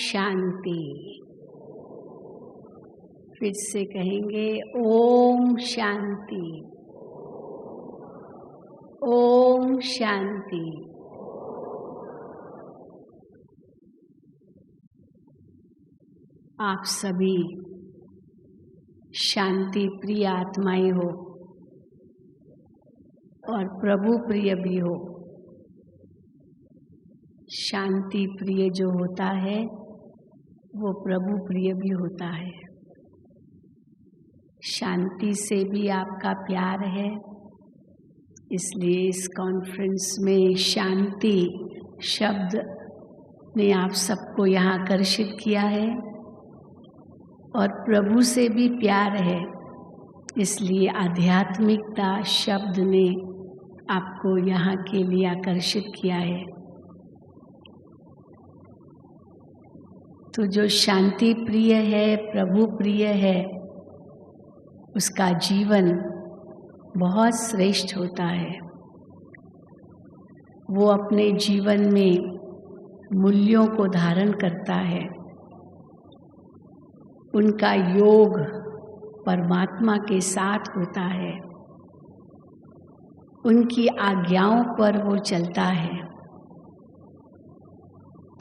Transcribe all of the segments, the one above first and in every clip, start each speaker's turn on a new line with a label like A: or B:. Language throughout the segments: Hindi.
A: शांति। फिर से कहेंगे ओम शांति, ओम शांति। आप सभी शांति प्रिय आत्माएं हो और प्रभु प्रिय भी हो। शांति प्रिय जो होता है वो प्रभु प्रिय भी होता है। शांति से भी आपका प्यार है, इसलिए इस कॉन्फ्रेंस में शांति शब्द ने आप सबको यहाँ आकर्षित किया है। और प्रभु से भी प्यार है, इसलिए आध्यात्मिकता शब्द ने आपको यहाँ के लिए आकर्षित किया है। तो जो शांति प्रिय है, प्रभु प्रिय है, उसका जीवन बहुत श्रेष्ठ होता है। वो अपने जीवन में मूल्यों को धारण करता है। उनका योग परमात्मा के साथ होता है। उनकी आज्ञाओं पर वो चलता है।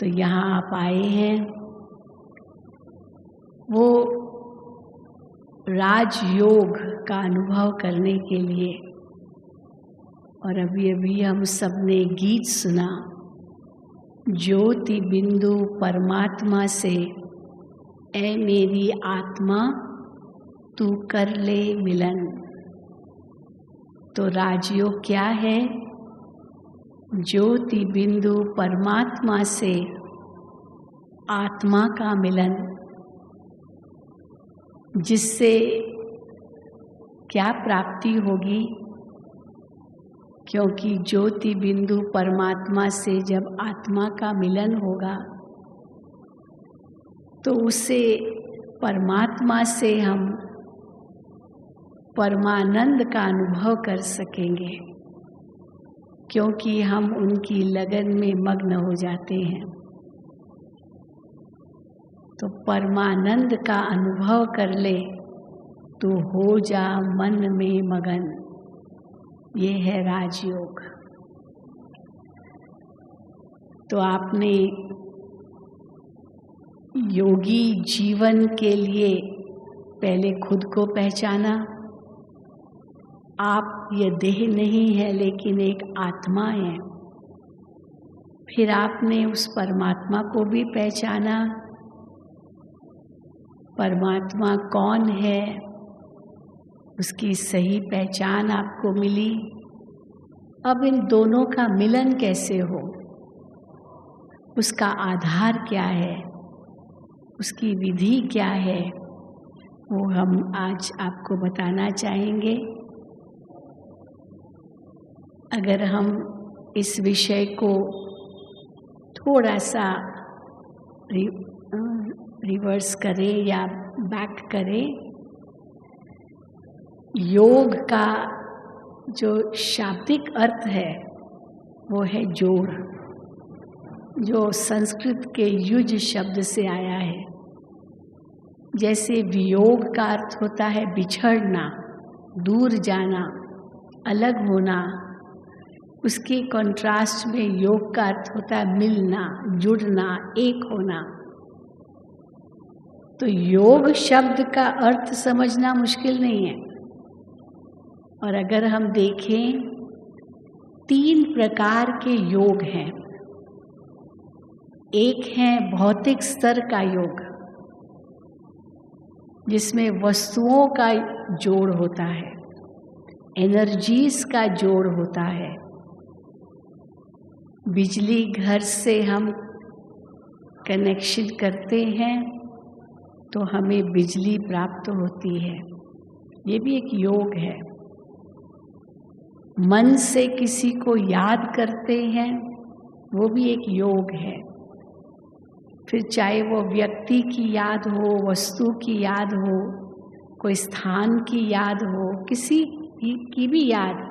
A: तो यहाँ आप आए हैं वो राजयोग का अनुभव करने के लिए। और अभी अभी हम सबने गीत सुना, ज्योति बिंदु परमात्मा से ऐ मेरी आत्मा तू कर ले मिलन। तो राजयोग क्या है? ज्योति बिंदु परमात्मा से आत्मा का मिलन, जिससे क्या प्राप्ति होगी? क्योंकि ज्योति बिंदु परमात्मा से जब आत्मा का मिलन होगा तो उससे परमात्मा से हम परमानंद का अनुभव कर सकेंगे, क्योंकि हम उनकी लगन में मग्न हो जाते हैं। तो परमानंद का अनुभव कर ले तो हो जा मन में मगन। ये है राजयोग। तो आपने योगी जीवन के लिए पहले खुद को पहचाना। आप ये देह नहीं है लेकिन एक आत्मा है। फिर आपने उस परमात्मा को भी पहचाना। परमात्मा कौन है, उसकी सही पहचान आपको मिली। अब इन दोनों का मिलन कैसे हो, उसका आधार क्या है, उसकी विधि क्या है, वो हम आज आपको बताना चाहेंगे। अगर हम इस विषय को थोड़ा सा रिवर्स करें या बैक करें, योग का जो शाब्दिक अर्थ है वो है जोड़, जो संस्कृत के युज शब्द से आया है। जैसे वियोग का अर्थ होता है बिछड़ना, दूर जाना, अलग होना, उसके कंट्रास्ट में योग का अर्थ होता है मिलना, जुड़ना, एक होना। तो योग शब्द का अर्थ समझना मुश्किल नहीं है। और अगर हम देखें, 3 प्रकार के योग हैं। एक है भौतिक स्तर का योग, जिसमें वस्तुओं का जोड़ होता है, एनर्जीज का जोड़ होता है। बिजली घर से हम कनेक्शन करते हैं तो हमें बिजली प्राप्त होती है, ये भी एक योग है। मन से किसी को याद करते हैं, वो भी एक योग है। फिर चाहे वो व्यक्ति की याद हो, वस्तु की याद हो, कोई स्थान की याद हो, किसी की भी याद,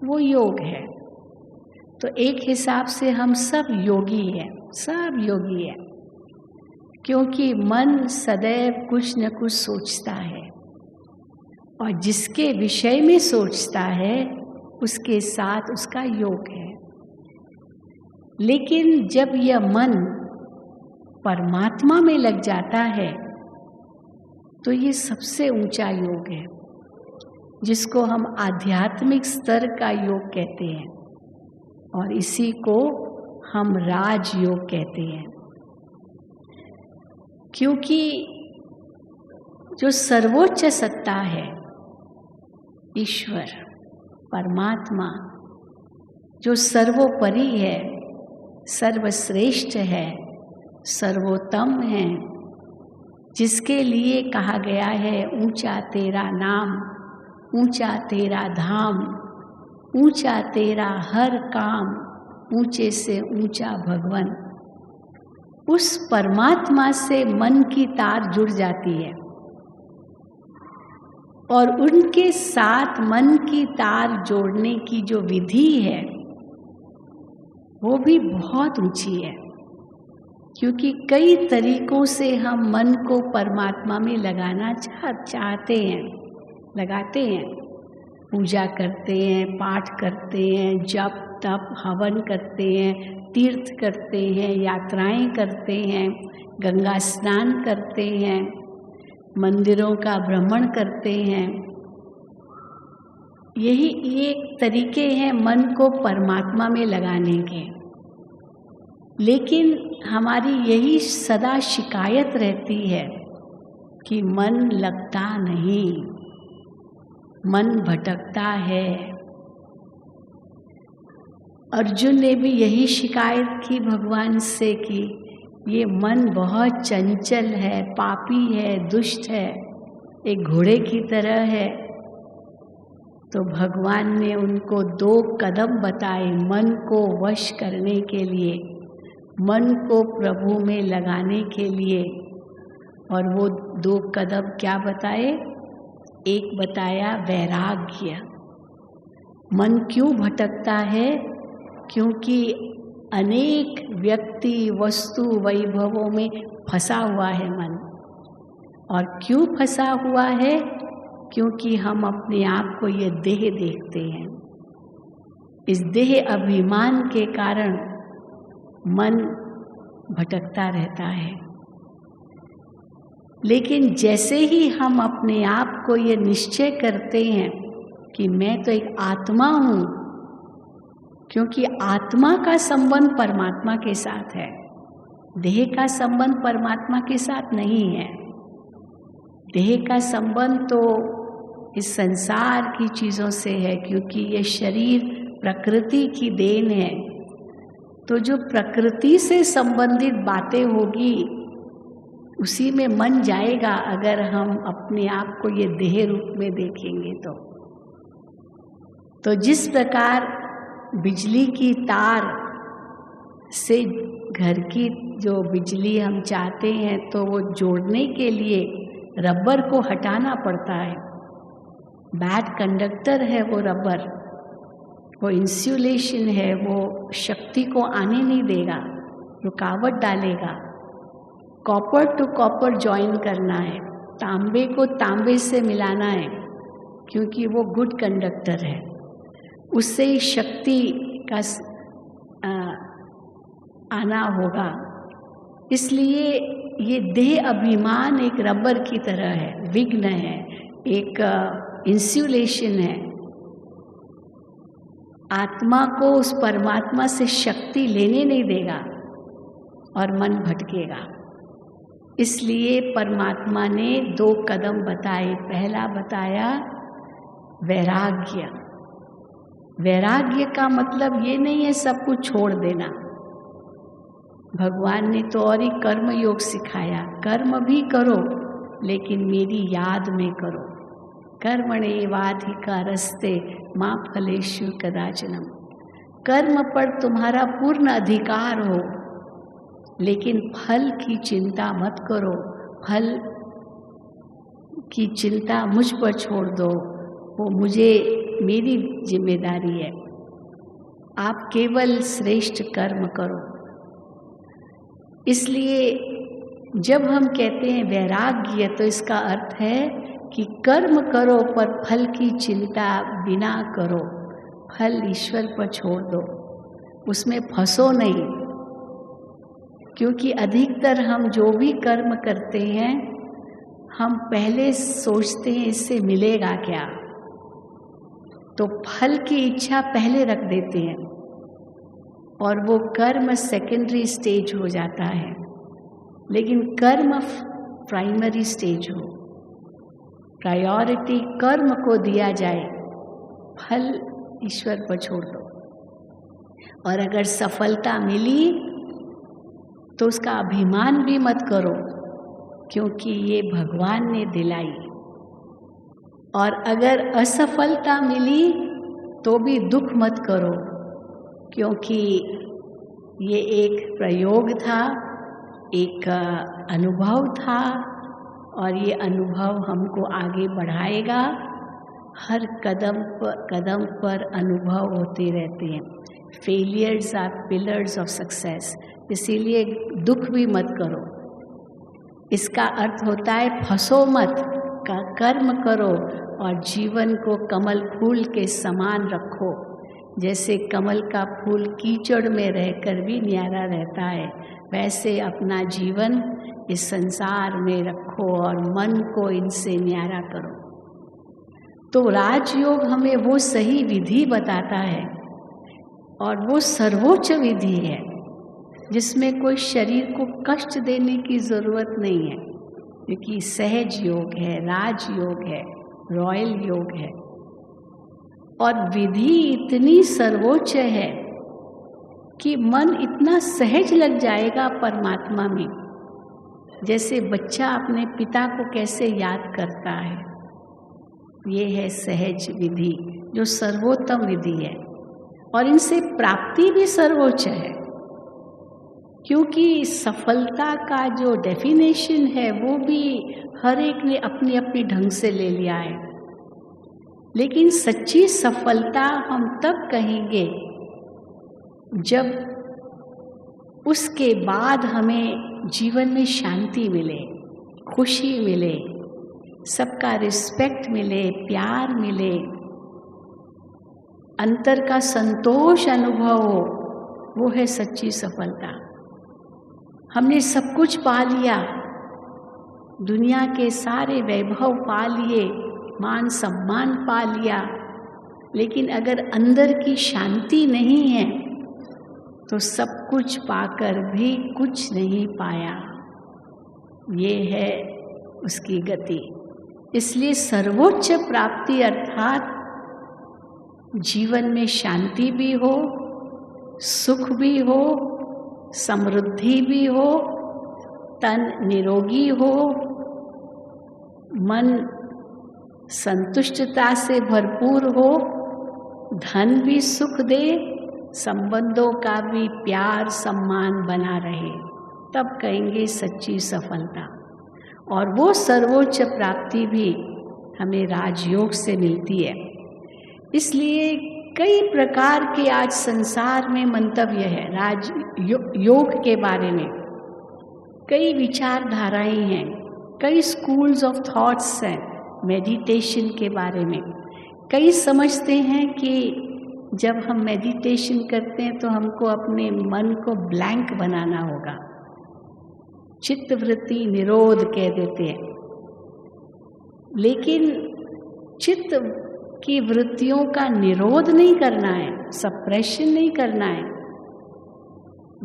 A: वो योग है। तो एक हिसाब से हम सब योगी हैं, सब योगी हैं। क्योंकि मन सदैव कुछ न कुछ सोचता है और जिसके विषय में सोचता है उसके साथ उसका योग है। लेकिन जब यह मन परमात्मा में लग जाता है तो ये सबसे ऊंचा योग है, जिसको हम आध्यात्मिक स्तर का योग कहते हैं और इसी को हम राजयोग कहते हैं। क्योंकि जो सर्वोच्च सत्ता है, ईश्वर परमात्मा, जो सर्वोपरि है, सर्वश्रेष्ठ है, सर्वोत्तम है, जिसके लिए कहा गया है ऊंचा तेरा नाम, ऊंचा तेरा धाम, ऊंचा तेरा हर काम, ऊंचे से ऊंचा भगवान, उस परमात्मा से मन की तार जुड़ जाती है और उनके साथ मन की तार जोड़ने की जो विधि है वो भी बहुत ऊंची है। क्योंकि कई तरीकों से हम मन को परमात्मा में लगाना चाहते हैं, लगाते हैं। पूजा करते हैं, पाठ करते हैं, जप तप हवन करते हैं, तीर्थ करते हैं, यात्राएं करते हैं, गंगा स्नान करते हैं, मंदिरों का भ्रमण करते हैं। यही एक तरीके हैं मन को परमात्मा में लगाने के। लेकिन हमारी यही सदा शिकायत रहती है कि मन लगता नहीं, मन भटकता है। अर्जुन ने भी यही शिकायत की भगवान से कि ये मन बहुत चंचल है, पापी है, दुष्ट है, एक घोड़े की तरह है। तो भगवान ने उनको 2 कदम बताए मन को वश करने के लिए, मन को प्रभु में लगाने के लिए। और वो 2 कदम क्या बताए? एक बताया वैराग्य। मन क्यों भटकता है? क्योंकि अनेक व्यक्ति वस्तु वैभवों में फंसा हुआ है मन। और क्यों फंसा हुआ है? क्योंकि हम अपने आप को ये देह देखते हैं। इस देह अभिमान के कारण मन भटकता रहता है। लेकिन जैसे ही हम अपने आप को ये निश्चय करते हैं कि मैं तो एक आत्मा हूँ, क्योंकि आत्मा का संबंध परमात्मा के साथ है, देह का संबंध परमात्मा के साथ नहीं है। देह का संबंध तो इस संसार की चीज़ों से है, क्योंकि ये शरीर प्रकृति की देन है। तो जो प्रकृति से संबंधित बातें होगी उसी में मन जाएगा, अगर हम अपने आप को ये देह रूप में देखेंगे तो जिस प्रकार बिजली की तार से घर की जो बिजली हम चाहते हैं तो वो जोड़ने के लिए रबर को हटाना पड़ता है। बैड कंडक्टर है वो रबर, वो इंसुलेशन है, वो शक्ति को आने नहीं देगा, रुकावट डालेगा। कॉपर टू कॉपर जॉइन करना है, तांबे को तांबे से मिलाना है, क्योंकि वो गुड कंडक्टर है, उससे ही शक्ति का आना होगा। इसलिए ये देह अभिमान एक रबर की तरह है, विघ्न है, एक इंसुलेशन है। आत्मा को उस परमात्मा से शक्ति लेने नहीं देगा और मन भटकेगा। इसलिए परमात्मा ने 2 कदम बताए। पहला बताया वैराग्य। वैराग्य का मतलब ये नहीं है सब कुछ छोड़ देना। भगवान ने तो और ही कर्म योग सिखाया, कर्म भी करो लेकिन मेरी याद में करो। कर्मणेवाधिकारस्ते मा फलेषु कदाचनम। कर्म पर तुम्हारा पूर्ण अधिकार हो, लेकिन फल की चिंता मत करो। फल की चिंता मुझ पर छोड़ दो, वो मेरी जिम्मेदारी है। आप केवल श्रेष्ठ कर्म करो। इसलिए जब हम कहते हैं वैराग्य, तो इसका अर्थ है कि कर्म करो पर फल की चिंता बिना करो, फल ईश्वर पर छोड़ दो, उसमें फंसो नहीं। क्योंकि अधिकतर हम जो भी कर्म करते हैं, हम पहले सोचते हैं इससे मिलेगा क्या, तो फल की इच्छा पहले रख देते हैं और वो कर्म सेकेंडरी स्टेज हो जाता है। लेकिन कर्म प्राइमरी स्टेज हो, प्रायोरिटी कर्म को दिया जाए, फल ईश्वर पर छोड़ दो। और अगर सफलता मिली तो उसका अभिमान भी मत करो, क्योंकि ये भगवान ने दिलाई। और अगर असफलता मिली तो भी दुख मत करो, क्योंकि ये एक प्रयोग था, एक अनुभव था, और ये अनुभव हमको आगे बढ़ाएगा। हर कदम पर अनुभव होते रहते हैं। Failures are pillars of success. इसीलिए दुख भी मत करो। इसका अर्थ होता है फंसो मत, का कर्म करो और जीवन को कमल फूल के समान रखो। जैसे कमल का फूल कीचड़ में रहकर भी न्यारा रहता है, वैसे अपना जीवन इस संसार में रखो और मन को इनसे न्यारा करो। तो राजयोग हमें वो सही विधि बताता है, और वो सर्वोच्च विधि है जिसमें कोई शरीर को कष्ट देने की जरूरत नहीं है, क्योंकि सहज योग है, राजयोग है, रॉयल योग है। और विधि इतनी सर्वोच्च है कि मन इतना सहज लग जाएगा परमात्मा में। जैसे बच्चा अपने पिता को कैसे याद करता है, ये है सहज विधि, जो सर्वोत्तम विधि है। और इनसे प्राप्ति भी सर्वोच्च है, क्योंकि सफलता का जो डेफिनेशन है वो भी हर एक ने अपनी अपनी ढंग से ले लिया है। लेकिन सच्ची सफलता हम तब कहेंगे जब उसके बाद हमें जीवन में शांति मिले, खुशी मिले, सबका रिस्पेक्ट मिले, प्यार मिले, अंतर का संतोष अनुभव हो। वो है सच्ची सफलता। हमने सब कुछ पा लिया, दुनिया के सारे वैभव पा लिए, मान सम्मान पा लिया, लेकिन अगर अंदर की शांति नहीं है तो सब कुछ पाकर भी कुछ नहीं पाया। ये है उसकी गति। इसलिए सर्वोच्च प्राप्ति अर्थात जीवन में शांति भी हो, सुख भी हो, समृद्धि भी हो, तन निरोगी हो, मन संतुष्टता से भरपूर हो, धन भी सुख दे, संबंधों का भी प्यार सम्मान बना रहे, तब कहेंगे सच्ची सफलता। और वो सर्वोच्च प्राप्ति भी हमें राजयोग से मिलती है। इसलिए कई प्रकार के आज संसार में मंतव्य है योग के बारे में। कई विचारधाराएं हैं, कई स्कूल्स ऑफ थॉट्स हैं मेडिटेशन के बारे में। कई समझते हैं कि जब हम मेडिटेशन करते हैं तो हमको अपने मन को ब्लैंक बनाना होगा, चित्तवृत्ति निरोध कह देते हैं। लेकिन चित्त की वृत्तियों का निरोध नहीं करना है, सप्रेशन नहीं करना है।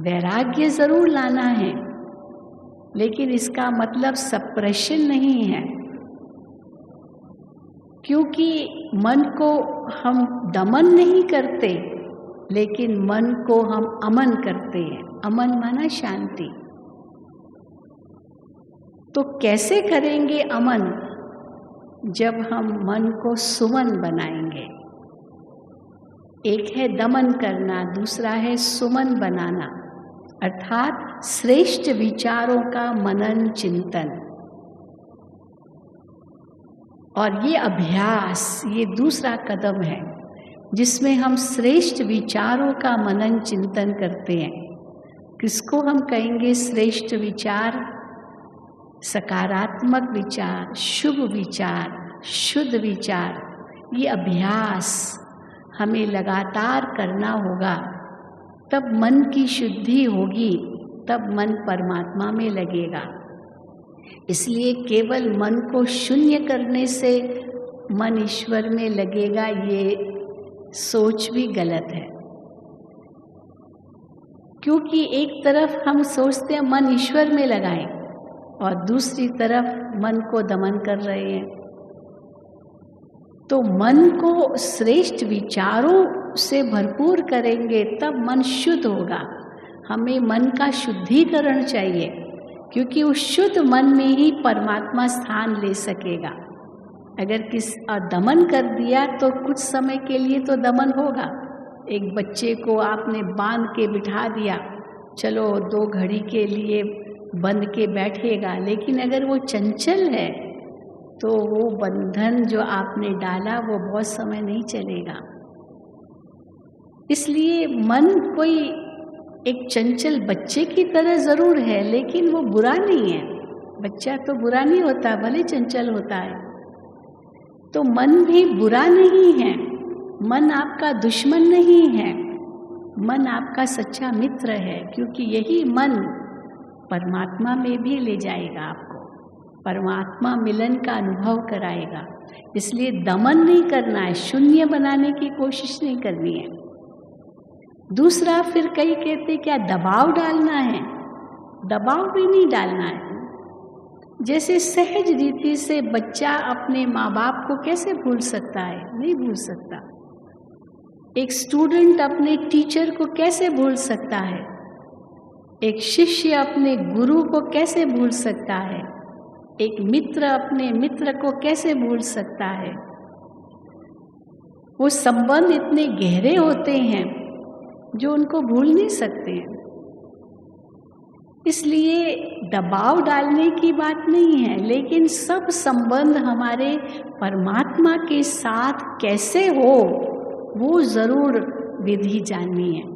A: वैराग्य जरूर लाना है, लेकिन इसका मतलब सप्रेशन नहीं है, क्योंकि मन को हम दमन नहीं करते, लेकिन मन को हम अमन करते हैं। अमन माना शांति। तो कैसे करेंगे अमन? जब हम मन को सुमन बनाएंगे। एक है दमन करना, दूसरा है सुमन बनाना, अर्थात श्रेष्ठ विचारों का मनन चिंतन। और ये अभ्यास, ये दूसरा कदम है जिसमें हम श्रेष्ठ विचारों का मनन चिंतन करते हैं। किसको हम कहेंगे श्रेष्ठ विचार? सकारात्मक विचार, शुभ विचार, शुद्ध विचार, ये अभ्यास हमें लगातार करना होगा। तब मन की शुद्धि होगी, तब मन परमात्मा में लगेगा। इसलिए केवल मन को शून्य करने से मन ईश्वर में लगेगा, ये सोच भी गलत है। क्योंकि एक तरफ हम सोचते हैं मन ईश्वर में लगाएं और दूसरी तरफ मन को दमन कर रहे हैं। तो मन को श्रेष्ठ विचारों से भरपूर करेंगे तब मन शुद्ध होगा। हमें मन का शुद्धिकरण चाहिए, क्योंकि उस शुद्ध मन में ही परमात्मा स्थान ले सकेगा। अगर दमन कर दिया तो कुछ समय के लिए तो दमन होगा। एक बच्चे को आपने बांध के बिठा दिया, चलो 2 घड़ी के लिए बंध के बैठेगा, लेकिन अगर वो चंचल है तो वो बंधन जो आपने डाला वो बहुत समय नहीं चलेगा। इसलिए मन कोई एक चंचल बच्चे की तरह ज़रूर है, लेकिन वो बुरा नहीं है। बच्चा तो बुरा नहीं होता, भले चंचल होता है। तो मन भी बुरा नहीं है, मन आपका दुश्मन नहीं है, मन आपका सच्चा मित्र है। क्योंकि यही मन परमात्मा में भी ले जाएगा आपको, परमात्मा मिलन का अनुभव कराएगा। इसलिए दमन नहीं करना है, शून्य बनाने की कोशिश नहीं करनी है। दूसरा, फिर कई कहते क्या दबाव डालना है? दबाव भी नहीं डालना है। जैसे सहज रीति से बच्चा अपने माँ बाप को कैसे भूल सकता है? नहीं भूल सकता। एक स्टूडेंट अपने टीचर को कैसे भूल सकता है? एक शिष्य अपने गुरु को कैसे भूल सकता है? एक मित्र अपने मित्र को कैसे भूल सकता है? वो संबंध इतने गहरे होते हैं जो उनको भूल नहीं सकते हैं। इसलिए दबाव डालने की बात नहीं है, लेकिन सब संबंध हमारे परमात्मा के साथ कैसे हो वो ज़रूर विधि जाननी है।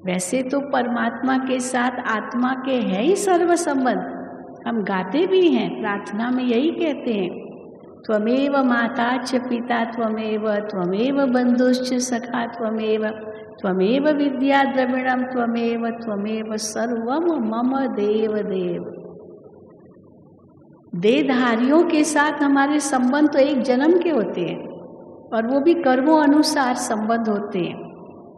A: वैसे तो परमात्मा के साथ आत्मा के है ही सर्व संबंध। हम गाते भी हैं, प्रार्थना में यही कहते हैं, त्वमेव माता च पिता त्वमेव, त्वमेव बंधुश्च सखा त्वमेव, त्वमेव विद्या द्रविणम त्वमेव, त्वमेव सर्वम मम देव देव। देहधारियों के साथ हमारे संबंध तो एक जन्म के होते हैं, और वो भी कर्मों अनुसार संबंध होते हैं।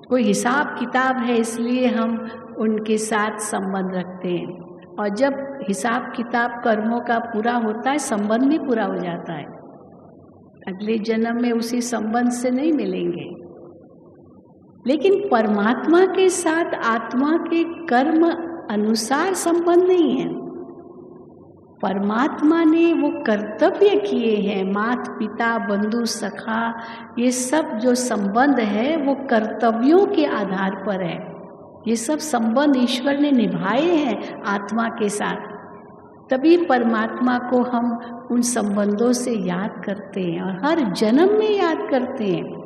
A: कोई हिसाब किताब है इसलिए हम उनके साथ संबंध रखते हैं, और जब हिसाब किताब कर्मों का पूरा होता है, संबंध भी पूरा हो जाता है। अगले जन्म में उसी संबंध से नहीं मिलेंगे। लेकिन परमात्मा के साथ आत्मा के कर्म अनुसार संबंध नहीं है। परमात्मा ने वो कर्तव्य किए हैं, माता पिता बंधु सखा, ये सब जो संबंध है वो कर्तव्यों के आधार पर है। ये सब संबंध ईश्वर ने निभाए हैं आत्मा के साथ, तभी परमात्मा को हम उन संबंधों से याद करते हैं और हर जन्म में याद करते हैं।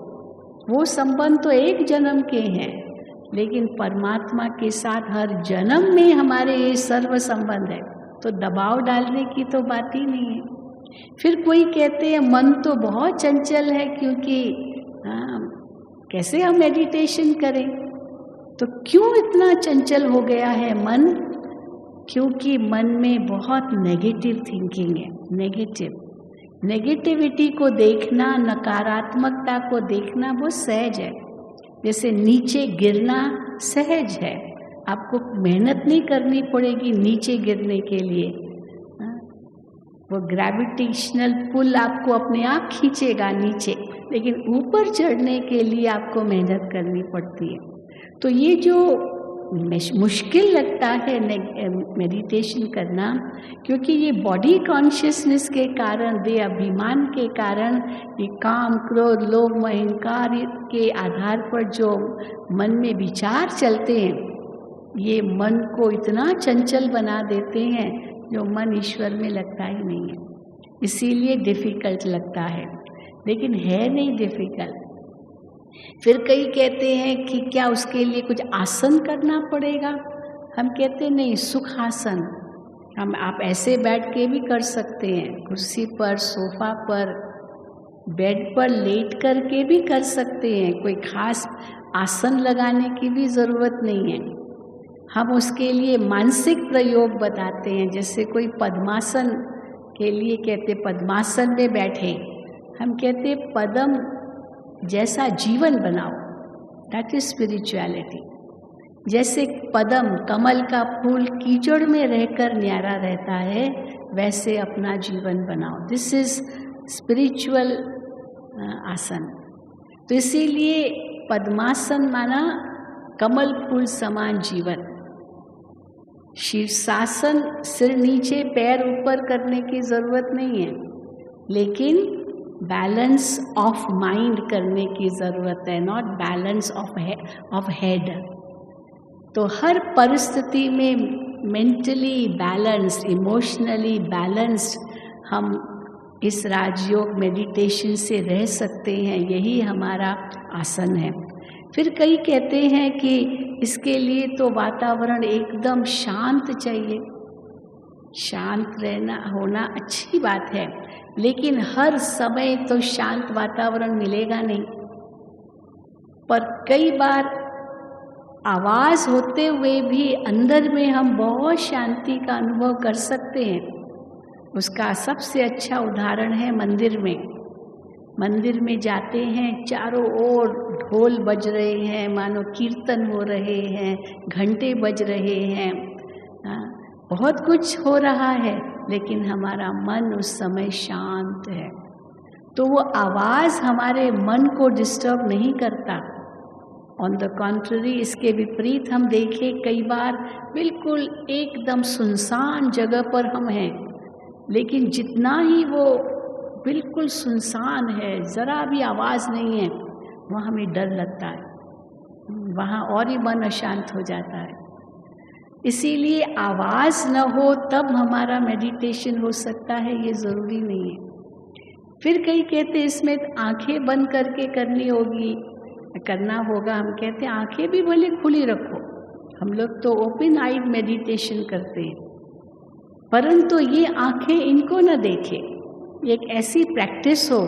A: वो संबंध तो एक जन्म के हैं, लेकिन परमात्मा के साथ हर जन्म में हमारे ये सर्व संबंध है। तो दबाव डालने की तो बात ही नहीं है। फिर कोई कहते हैं मन तो बहुत चंचल है, क्योंकि कैसे हम मेडिटेशन करें? तो क्यों इतना चंचल हो गया है मन? क्योंकि मन में बहुत नेगेटिव थिंकिंग है। नेगेटिविटी को देखना, नकारात्मकता को देखना वो सहज है। जैसे नीचे गिरना सहज है, आपको मेहनत नहीं करनी पड़ेगी नीचे गिरने के लिए। वो ग्रेविटेशनल पुल आपको अपने आप खींचेगा नीचे, लेकिन ऊपर चढ़ने के लिए आपको मेहनत करनी पड़ती है। तो ये जो मुश्किल लगता है मेडिटेशन करना, क्योंकि ये बॉडी कॉन्शियसनेस के कारण, देह अभिमान के कारण, ये काम क्रोध लोभ मोह अहंकार के आधार पर जो मन में विचार चलते हैं, ये मन को इतना चंचल बना देते हैं जो मन ईश्वर में लगता ही नहीं है। इसीलिए डिफ़िकल्ट लगता है, लेकिन है नहीं डिफ़िकल्ट। फिर कई कहते हैं कि क्या उसके लिए कुछ आसन करना पड़ेगा? हम कहते हैं नहीं, सुखासन। आप ऐसे बैठ के भी कर सकते हैं, कुर्सी पर, सोफा पर, बेड पर लेट कर के भी कर सकते हैं। कोई खास आसन लगाने की भी ज़रूरत नहीं है। हम उसके लिए मानसिक प्रयोग बताते हैं। जैसे कोई पद्मासन के लिए कहते, पद्मासन में बैठे, हम कहते पद्म जैसा जीवन बनाओ, दैट इज स्पिरिचुअलिटी। जैसे पद्म, कमल का फूल कीचड़ में रहकर न्यारा रहता है, वैसे अपना जीवन बनाओ। दिस इज स्पिरिचुअल आसन। तो इसीलिए पद्मासन माना कमल फूल समान जीवन। शीर्षासन, सिर नीचे पैर ऊपर करने की जरूरत नहीं है, लेकिन बैलेंस ऑफ माइंड करने की जरूरत है, नॉट बैलेंस ऑफ हेड। तो हर परिस्थिति में मेंटली बैलेंस्ड, इमोशनली बैलेंस्ड हम इस राजयोग मेडिटेशन से रह सकते हैं। यही हमारा आसन है। फिर कई कहते हैं कि इसके लिए तो वातावरण एकदम शांत चाहिए। शांत रहना होना अच्छी बात है, लेकिन हर समय तो शांत वातावरण मिलेगा नहीं। पर कई बार आवाज़ होते हुए भी अंदर में हम बहुत शांति का अनुभव कर सकते हैं। उसका सबसे अच्छा उदाहरण है मंदिर में। मंदिर में जाते हैं, चारों ओर ढोल बज रहे हैं, मानो कीर्तन हो रहे हैं, घंटे बज रहे हैं, बहुत कुछ हो रहा है, लेकिन हमारा मन उस समय शांत है। तो वो आवाज़ हमारे मन को डिस्टर्ब नहीं करता। ऑन द कॉन्ट्ररी, इसके विपरीत हम देखें, कई बार बिल्कुल एकदम सुनसान जगह पर हम हैं, लेकिन जितना ही वो बिल्कुल सुनसान है, ज़रा भी आवाज़ नहीं है, वहाँ हमें डर लगता है, वहाँ और ही मन अशांत हो जाता है। इसीलिए आवाज़ न हो तब हमारा मेडिटेशन हो सकता है, ये ज़रूरी नहीं है। फिर कई कहते इसमें आंखें बंद करके करना होगा। हम कहते हैं आंखें भी भले खुली रखो, हम लोग तो ओपन आइड मेडिटेशन करते हैं, परंतु ये आंखें इनको न देखें। एक ऐसी प्रैक्टिस हो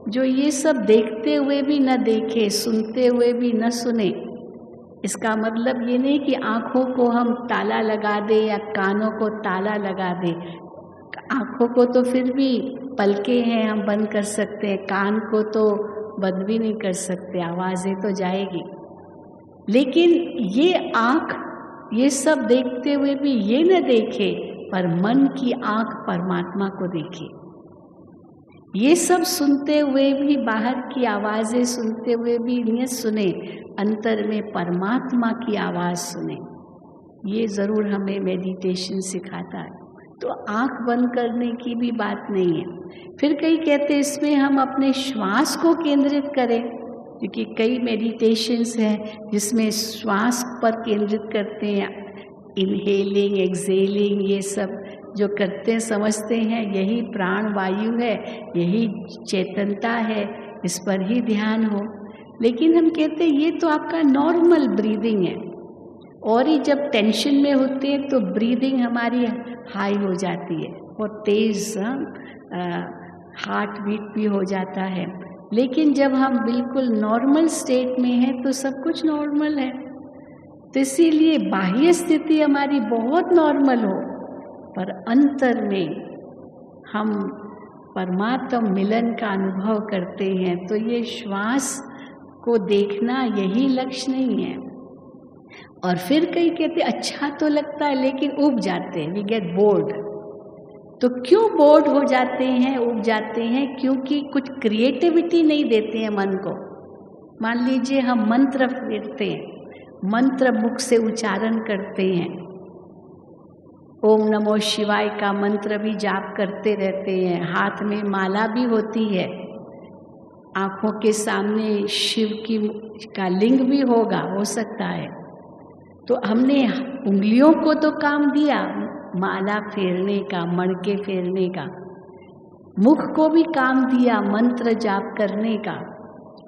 A: जो ये सब देखते हुए भी न देखे, सुनते हुए भी न सुने। इसका मतलब ये नहीं कि आँखों को हम ताला लगा दें या कानों को ताला लगा दें। आँखों को तो फिर भी पलके हैं, हम बंद कर सकते हैं, कान को तो बंद भी नहीं कर सकते, आवाज़ें तो जाएगी। लेकिन ये आँख ये सब देखते हुए भी ये न देखे, पर मन की आँख परमात्मा को देखे। ये सब सुनते हुए भी, बाहर की आवाज़ें सुनते हुए भी न सुने, अंतर में परमात्मा की आवाज़ सुने। ये ज़रूर हमें मेडिटेशन सिखाता है। तो आँख बंद करने की भी बात नहीं है। फिर कई कहते हैं इसमें हम अपने श्वास को केंद्रित करें, क्योंकि कई मेडिटेशंस हैं जिसमें श्वास पर केंद्रित करते हैं। इनहेलिंग, एक्सेलिंग, ये सब जो करते हैं, समझते हैं यही प्राण वायु है, यही चेतनता है, इस पर ही ध्यान हो। लेकिन हम कहते हैं ये तो आपका नॉर्मल ब्रीदिंग है, और ही जब टेंशन में होते हैं तो ब्रीदिंग हमारी हाई हो जाती है और तेज़ हार्ट बीट भी हो जाता है। लेकिन जब हम बिल्कुल नॉर्मल स्टेट में हैं तो सब कुछ नॉर्मल है। तो इसीलिए बाह्य स्थिति हमारी बहुत नॉर्मल हो, पर अंतर में हम परमात्मा मिलन का अनुभव करते हैं। तो ये श्वास को देखना यही लक्ष्य नहीं है। और फिर कई कहते अच्छा तो लगता है लेकिन ऊब जाते हैं, वी गेट बोर्ड। तो क्यों बोर्ड हो जाते हैं, ऊब जाते हैं? क्योंकि कुछ क्रिएटिविटी नहीं देते हैं मन को। मान लीजिए हम मंत्र पढ़ते हैं, मंत्र मुख से उच्चारण करते हैं, ओम नमो शिवाय का मंत्र भी जाप करते रहते हैं, हाथ में माला भी होती है, आँखों के सामने शिव का लिंग भी होगा, हो सकता है। तो हमने उंगलियों को तो काम दिया माला फेरने का, मणके फेरने का, मुख को भी काम दिया मंत्र जाप करने का,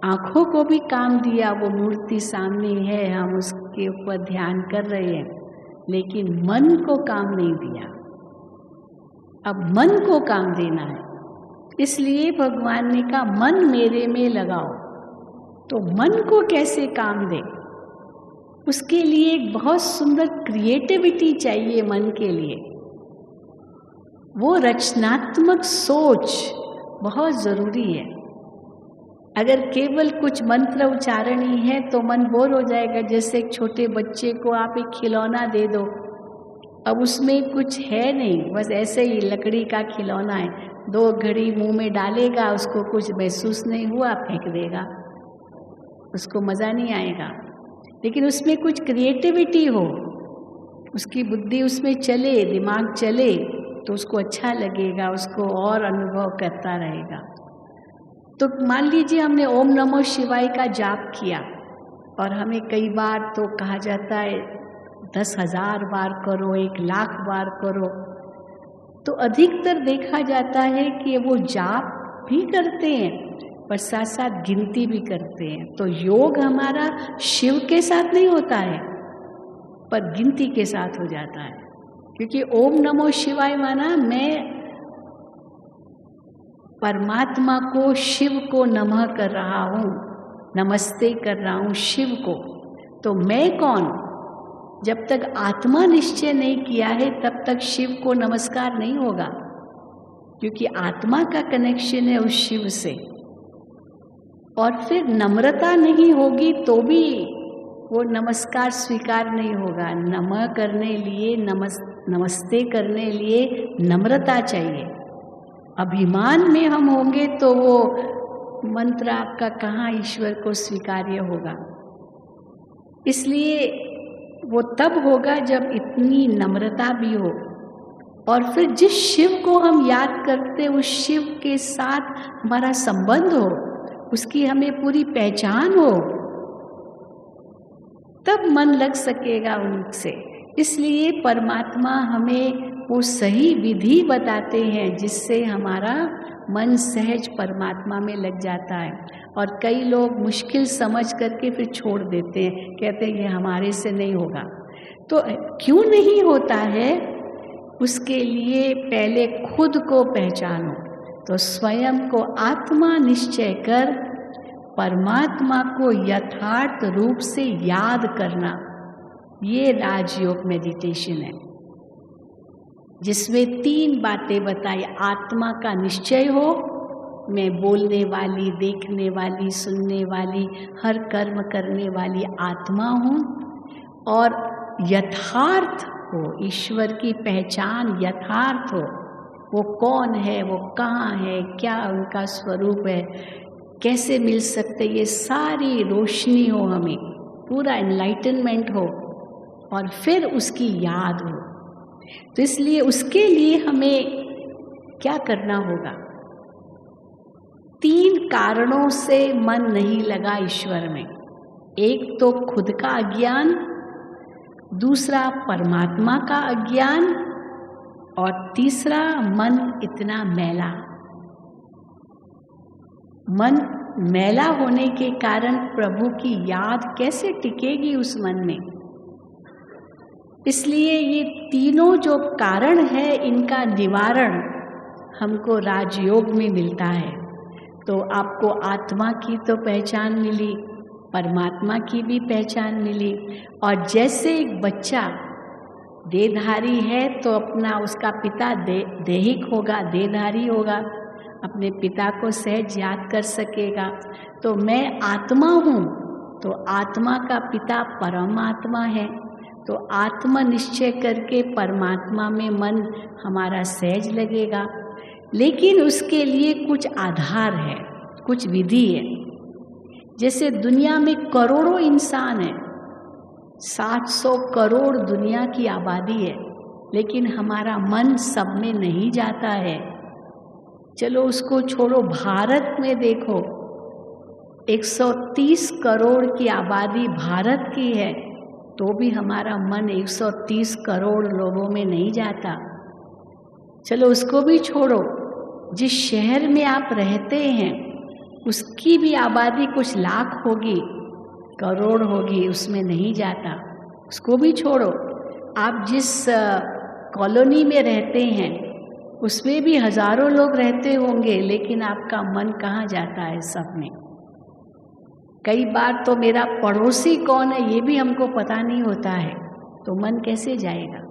A: आँखों को भी काम दिया, वो मूर्ति सामने है, हम उसके ऊपर ध्यान कर रहे हैं, लेकिन मन को काम नहीं दिया। अब मन को काम देना है। इसलिए भगवान ने कहा मन मेरे में लगाओ। तो मन को कैसे काम दे, उसके लिए एक बहुत सुंदर क्रिएटिविटी चाहिए मन के लिए। वो रचनात्मक सोच बहुत ज़रूरी है। अगर केवल कुछ मंत्र उच्चारण ही है तो मन बोर हो जाएगा। जैसे एक छोटे बच्चे को आप एक खिलौना दे दो, अब उसमें कुछ है नहीं, बस ऐसे ही लकड़ी का खिलौना है, 2 घड़ी मुंह में डालेगा, उसको कुछ महसूस नहीं हुआ, फेंक देगा, उसको मज़ा नहीं आएगा। लेकिन उसमें कुछ क्रिएटिविटी हो, उसकी बुद्धि उसमें चले, दिमाग चले, तो उसको अच्छा लगेगा, उसको और अनुभव करता रहेगा। तो मान लीजिए हमने ओम नमो शिवाय का जाप किया और हमें कई बार तो कहा जाता है 10,000 बार करो, 1,00,000 बार करो, तो अधिकतर देखा जाता है कि वो जाप भी करते हैं पर साथ साथ गिनती भी करते हैं। तो योग हमारा शिव के साथ नहीं होता है पर गिनती के साथ हो जाता है, क्योंकि ओम नमो शिवाय माना मैं परमात्मा को, शिव को नमः कर रहा हूँ, नमस्ते कर रहा हूँ शिव को। तो मैं कौन? जब तक आत्मा निश्चय नहीं किया है तब तक शिव को नमस्कार नहीं होगा, क्योंकि आत्मा का कनेक्शन है उस शिव से। और फिर नम्रता नहीं होगी तो भी वो नमस्कार स्वीकार नहीं होगा। नमः करने लिए, नमस्ते करने लिए नम्रता चाहिए। अभिमान में हम होंगे तो वो मंत्र आपका कहाँ ईश्वर को स्वीकार्य होगा। इसलिए वो तब होगा जब इतनी नम्रता भी हो, और फिर जिस शिव को हम याद करते उस शिव के साथ हमारा संबंध हो, उसकी हमें पूरी पहचान हो, तब मन लग सकेगा उनसे। इसलिए परमात्मा हमें वो सही विधि बताते हैं जिससे हमारा मन सहज परमात्मा में लग जाता है। और कई लोग मुश्किल समझ करके फिर छोड़ देते हैं, कहते हैं ये हमारे से नहीं होगा। तो क्यों नहीं होता है, उसके लिए पहले खुद को पहचानो। तो स्वयं को आत्मा निश्चय कर परमात्मा को यथार्थ रूप से याद करना, ये राजयोग मेडिटेशन है, जिसमें 3 बातें बताई। आत्मा का निश्चय हो, मैं बोलने वाली, देखने वाली, सुनने वाली, हर कर्म करने वाली आत्मा हूँ। और यथार्थ हो, ईश्वर की पहचान यथार्थ हो, वो कौन है, वो कहाँ है, क्या उनका स्वरूप है, कैसे मिल सकते, ये सारी रोशनी हो, हमें पूरा एनलाइटनमेंट हो, और फिर उसकी याद हो। तो इसलिए उसके लिए हमें क्या करना होगा? 3 कारणों से मन नहीं लगा ईश्वर में। एक तो खुद का अज्ञान, दूसरा परमात्मा का अज्ञान, और तीसरा मन इतना मैला। मन मैला होने के कारण प्रभु की याद कैसे टिकेगी उस मन में? इसलिए ये तीनों जो कारण है, इनका निवारण हमको राजयोग में मिलता है। तो आपको आत्मा की तो पहचान मिली, परमात्मा की भी पहचान मिली। और जैसे एक बच्चा देहधारी है तो अपना उसका पिता देहिक होगा, देहधारी होगा, अपने पिता को सहज याद कर सकेगा। तो मैं आत्मा हूँ, तो आत्मा का पिता परमात्मा है। तो आत्मा निश्चय करके परमात्मा में मन हमारा सहज लगेगा। लेकिन उसके लिए कुछ आधार है, कुछ विधि है। जैसे दुनिया में करोड़ों इंसान हैं, 700 करोड़ दुनिया की आबादी है, लेकिन हमारा मन सब में नहीं जाता है। चलो उसको छोड़ो, भारत में देखो 130 करोड़ की आबादी भारत की है, तो भी हमारा मन 130 करोड़ लोगों में नहीं जाता। चलो उसको भी छोड़ो, जिस शहर में आप रहते हैं उसकी भी आबादी कुछ लाख होगी, करोड़ होगी, उसमें नहीं जाता। उसको भी छोड़ो, आप जिस कॉलोनी में रहते हैं उसमें भी हजारों लोग रहते होंगे, लेकिन आपका मन कहाँ जाता है सब में। कई बार तो मेरा पड़ोसी कौन है ये भी हमको पता नहीं होता है, तो मन कैसे जाएगा?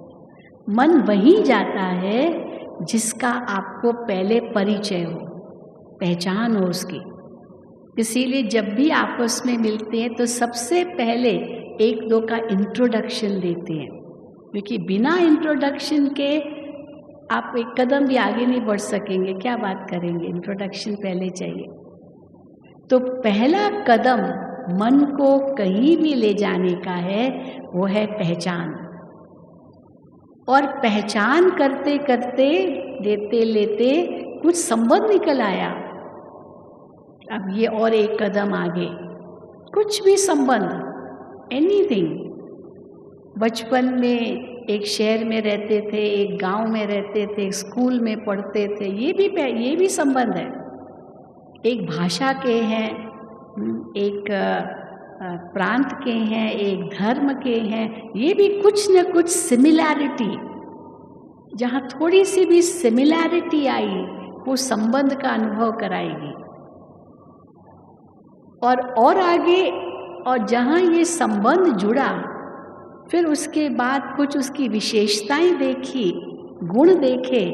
A: मन वहीं जाता है जिसका आपको पहले परिचय हो, पहचान हो उसकी। इसीलिए जब भी आपस में मिलते हैं तो सबसे पहले एक दो का इंट्रोडक्शन देते हैं, क्योंकि बिना इंट्रोडक्शन के आप एक कदम भी आगे नहीं बढ़ सकेंगे। क्या बात करेंगे? इंट्रोडक्शन पहले चाहिए। तो पहला कदम मन को कहीं भी ले जाने का है, वो है पहचान। और पहचान करते करते लेते लेते कुछ संबंध निकल आया। अब ये और एक कदम आगे, कुछ भी संबंध, एनीथिंग। बचपन में एक शहर में रहते थे, एक गांव में रहते थे, स्कूल में पढ़ते थे, ये भी संबंध है। एक भाषा के हैं, एक प्रांत के हैं, एक धर्म के हैं, ये भी कुछ न कुछ सिमिलैरिटी। जहाँ थोड़ी सी भी सिमिलैरिटी आई वो संबंध का अनुभव कराएगी। और आगे, और जहाँ ये संबंध जुड़ा, फिर उसके बाद कुछ उसकी विशेषताएं देखी, गुण देखे,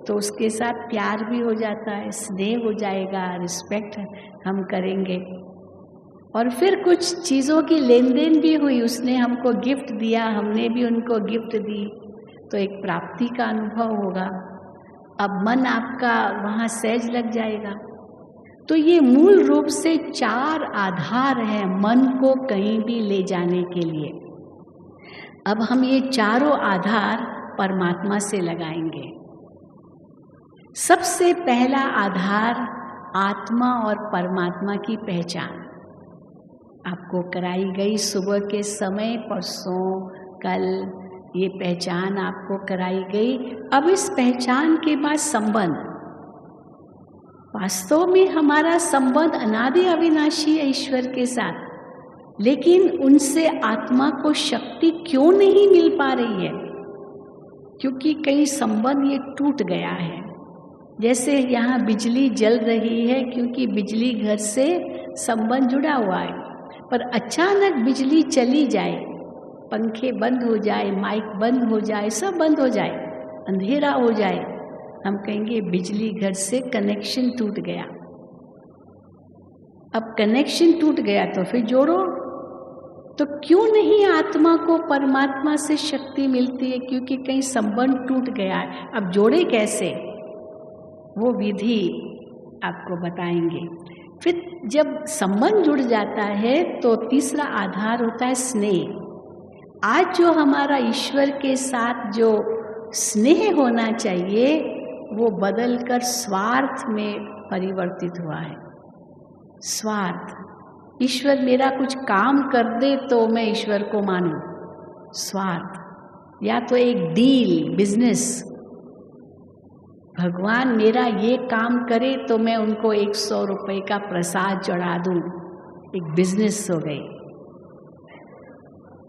A: तो उसके साथ प्यार भी हो जाता है, स्नेह हो जाएगा, रिस्पेक्ट हम करेंगे। और फिर कुछ चीज़ों की लेन देन भी हुई, उसने हमको गिफ्ट दिया, हमने भी उनको गिफ्ट दी, तो एक प्राप्ति का अनुभव होगा। अब मन आपका वहाँ सहज लग जाएगा। तो ये मूल रूप से 4 आधार हैं मन को कहीं भी ले जाने के लिए। अब हम ये चारों आधार परमात्मा से लगाएंगे। सबसे पहला आधार आत्मा और परमात्मा की पहचान आपको कराई गई सुबह के समय, परसों, कल, ये पहचान आपको कराई गई। अब इस पहचान के बाद संबंध, वास्तव में हमारा संबंध अनादि अविनाशी है ईश्वर के साथ, लेकिन उनसे आत्मा को शक्ति क्यों नहीं मिल पा रही है? क्योंकि कई संबंध ये टूट गया है। जैसे यहाँ बिजली जल रही है क्योंकि बिजली घर से संबंध जुड़ा हुआ है, पर अचानक बिजली चली जाए, पंखे बंद हो जाए, माइक बंद हो जाए, सब बंद हो जाए, अंधेरा हो जाए, हम कहेंगे बिजली घर से कनेक्शन टूट गया। अब कनेक्शन टूट गया तो फिर जोड़ो। तो क्यों नहीं आत्मा को परमात्मा से शक्ति मिलती है? क्योंकि कहीं संबंध टूट गया है। अब जोड़े कैसे, वो विधि आपको बताएंगे। फिर जब संबंध जुड़ जाता है तो तीसरा आधार होता है स्नेह। आज जो हमारा ईश्वर के साथ जो स्नेह होना चाहिए वो बदलकर स्वार्थ में परिवर्तित हुआ है। स्वार्थ, ईश्वर मेरा कुछ काम कर दे तो मैं ईश्वर को मानूं। स्वार्थ, या तो एक डील, बिजनेस, भगवान मेरा ये काम करे तो मैं उनको 100 रुपए का प्रसाद चढ़ा दूं, एक बिजनेस हो गई।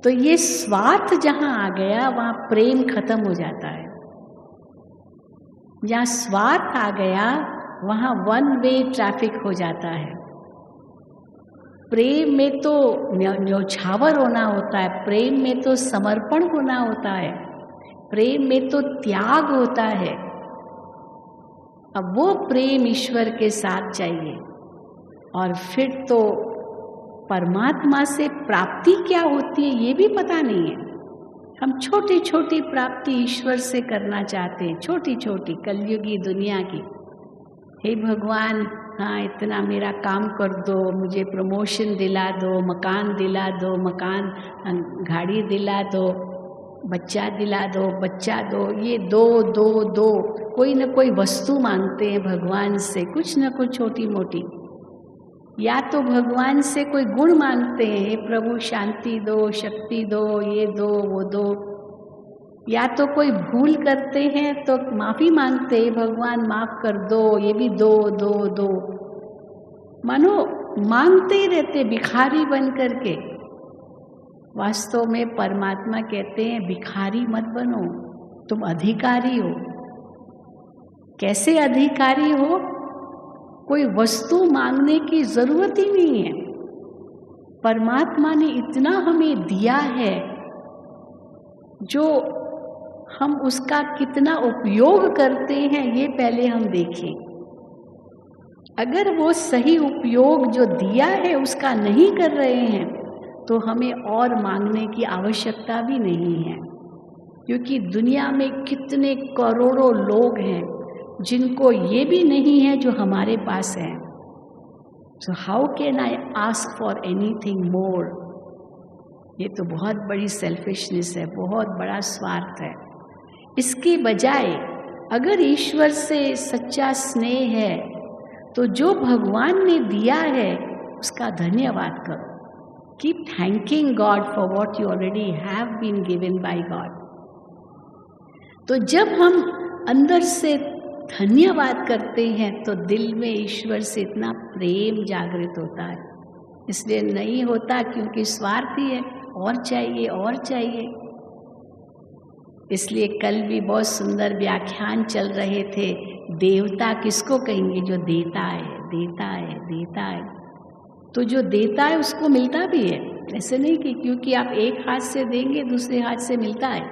A: तो ये स्वार्थ जहां आ गया वहां प्रेम खत्म हो जाता है। जहाँ स्वार्थ आ गया वहाँ वन वे ट्रैफिक हो जाता है। प्रेम में तो न्योछावर होना होता है, प्रेम में तो समर्पण होना होता है, प्रेम में तो त्याग होता है। अब वो प्रेम ईश्वर के साथ चाहिए। और फिर तो परमात्मा से प्राप्ति क्या होती है ये भी पता नहीं है। हम छोटी छोटी प्राप्ति ईश्वर से करना चाहते हैं, छोटी छोटी कलयुगी दुनिया की। हे भगवान, हाँ इतना मेरा काम कर दो, मुझे प्रमोशन दिला दो, मकान दिला दो, मकान, गाड़ी दिला दो, बच्चा दिला दो, बच्चा दो, ये दो दो दो, कोई न कोई वस्तु मांगते हैं भगवान से, कुछ न कुछ छोटी मोटी। या तो भगवान से कोई गुण मांगते हैं, हे प्रभु शांति दो, शक्ति दो, ये दो वो दो। या तो कोई भूल करते हैं तो माफ़ी मांगते हैं, भगवान माफ़ कर दो, ये भी दो दो दो। मानो मांगते ही रहते भिखारी बन करके। वास्तव में परमात्मा कहते हैं भिखारी मत बनो, तुम अधिकारी हो। कैसे अधिकारी हो? कोई वस्तु मांगने की जरूरत ही नहीं है। परमात्मा ने इतना हमें दिया है, जो हम उसका कितना उपयोग करते हैं ये पहले हम देखें। अगर वो सही उपयोग जो दिया है उसका नहीं कर रहे हैं तो हमें और मांगने की आवश्यकता भी नहीं है, क्योंकि दुनिया में कितने करोड़ों लोग हैं जिनको ये भी नहीं है जो हमारे पास है। So how can I ask for anything more? ये तो बहुत बड़ी सेल्फिशनेस है, बहुत बड़ा स्वार्थ है। इसके बजाय अगर ईश्वर से सच्चा स्नेह है तो जो भगवान ने दिया है उसका धन्यवाद करो। Keep thanking God for what you already have been given by God. तो जब हम अंदर से धन्यवाद करते हैं तो दिल में ईश्वर से इतना प्रेम जागृत होता है। इसलिए नहीं होता क्योंकि स्वार्थी है, और चाहिए और चाहिए। इसलिए कल भी बहुत सुंदर व्याख्यान चल रहे थे, देवता किसको कहेंगे? जो देता है, देता है, देता है। तो जो देता है उसको मिलता भी है। ऐसे नहीं कि क्योंकि आप एक हाथ से देंगे दूसरे हाथ से मिलता है,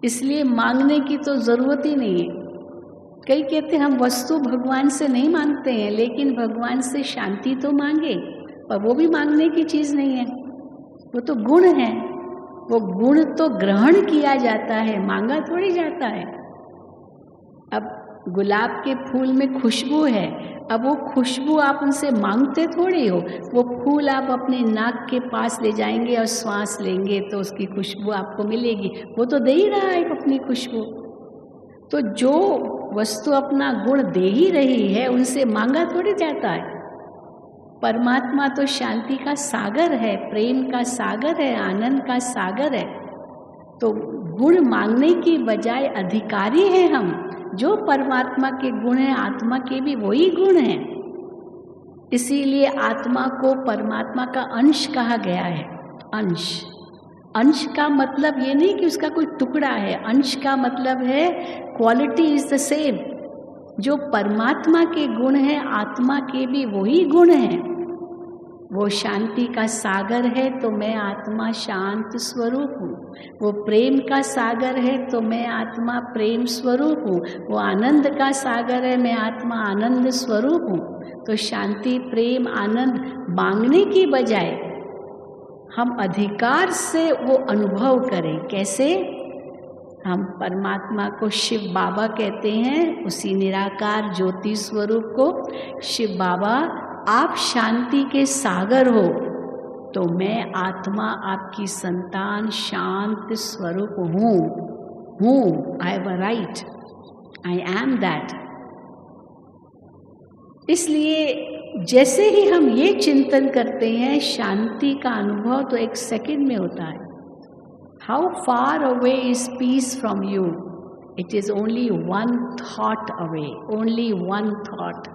A: इसलिए मांगने की तो जरूरत ही नहीं है। कई कहते हैं हम वस्तु भगवान से नहीं मांगते हैं, लेकिन भगवान से शांति तो मांगे, पर वो भी मांगने की चीज नहीं है, वो तो गुण है। वो गुण तो ग्रहण किया जाता है, मांगा थोड़ी जाता है। अब गुलाब के फूल में खुशबू है, अब वो खुशबू आप उनसे मांगते थोड़ी हो। वो फूल आप अपने नाक के पास ले जाएंगे और श्वास लेंगे तो उसकी खुशबू आपको मिलेगी, वो तो दे ही रहा है अपनी खुशबू। तो जो वस्तु अपना गुण दे ही रही है उनसे मांगा थोड़ी जाता है। परमात्मा तो शांति का सागर है, प्रेम का सागर है, आनंद का सागर है। तो गुण मांगने की बजाय अधिकारी है हम। जो परमात्मा के गुण हैं आत्मा के भी वही गुण हैं। इसीलिए आत्मा को परमात्मा का अंश कहा गया है। अंश, अंश का मतलब ये नहीं कि उसका कोई टुकड़ा है, अंश का मतलब है क्वालिटी इज द सेम। जो परमात्मा के गुण हैं आत्मा के भी वही गुण हैं। वो शांति का सागर है तो मैं आत्मा शांत स्वरूप हूँ। वो प्रेम का सागर है तो मैं आत्मा प्रेम स्वरूप हूँ। वो आनंद का सागर है, मैं आत्मा आनंद स्वरूप हूँ। तो शांति, प्रेम, आनंद मांगने की बजाय हम अधिकार से वो अनुभव करें। कैसे? हम परमात्मा को शिव बाबा कहते हैं, उसी निराकार ज्योति स्वरूप को। शिव बाबा, आप शांति के सागर हो तो मैं आत्मा आपकी संतान शांत स्वरूप हूँ। I have a right, I am that. इसलिए जैसे ही हम ये चिंतन करते हैं शांति का अनुभव तो एक सेकंड में होता है। How far away is peace from you? It is only one thought away, only one thought.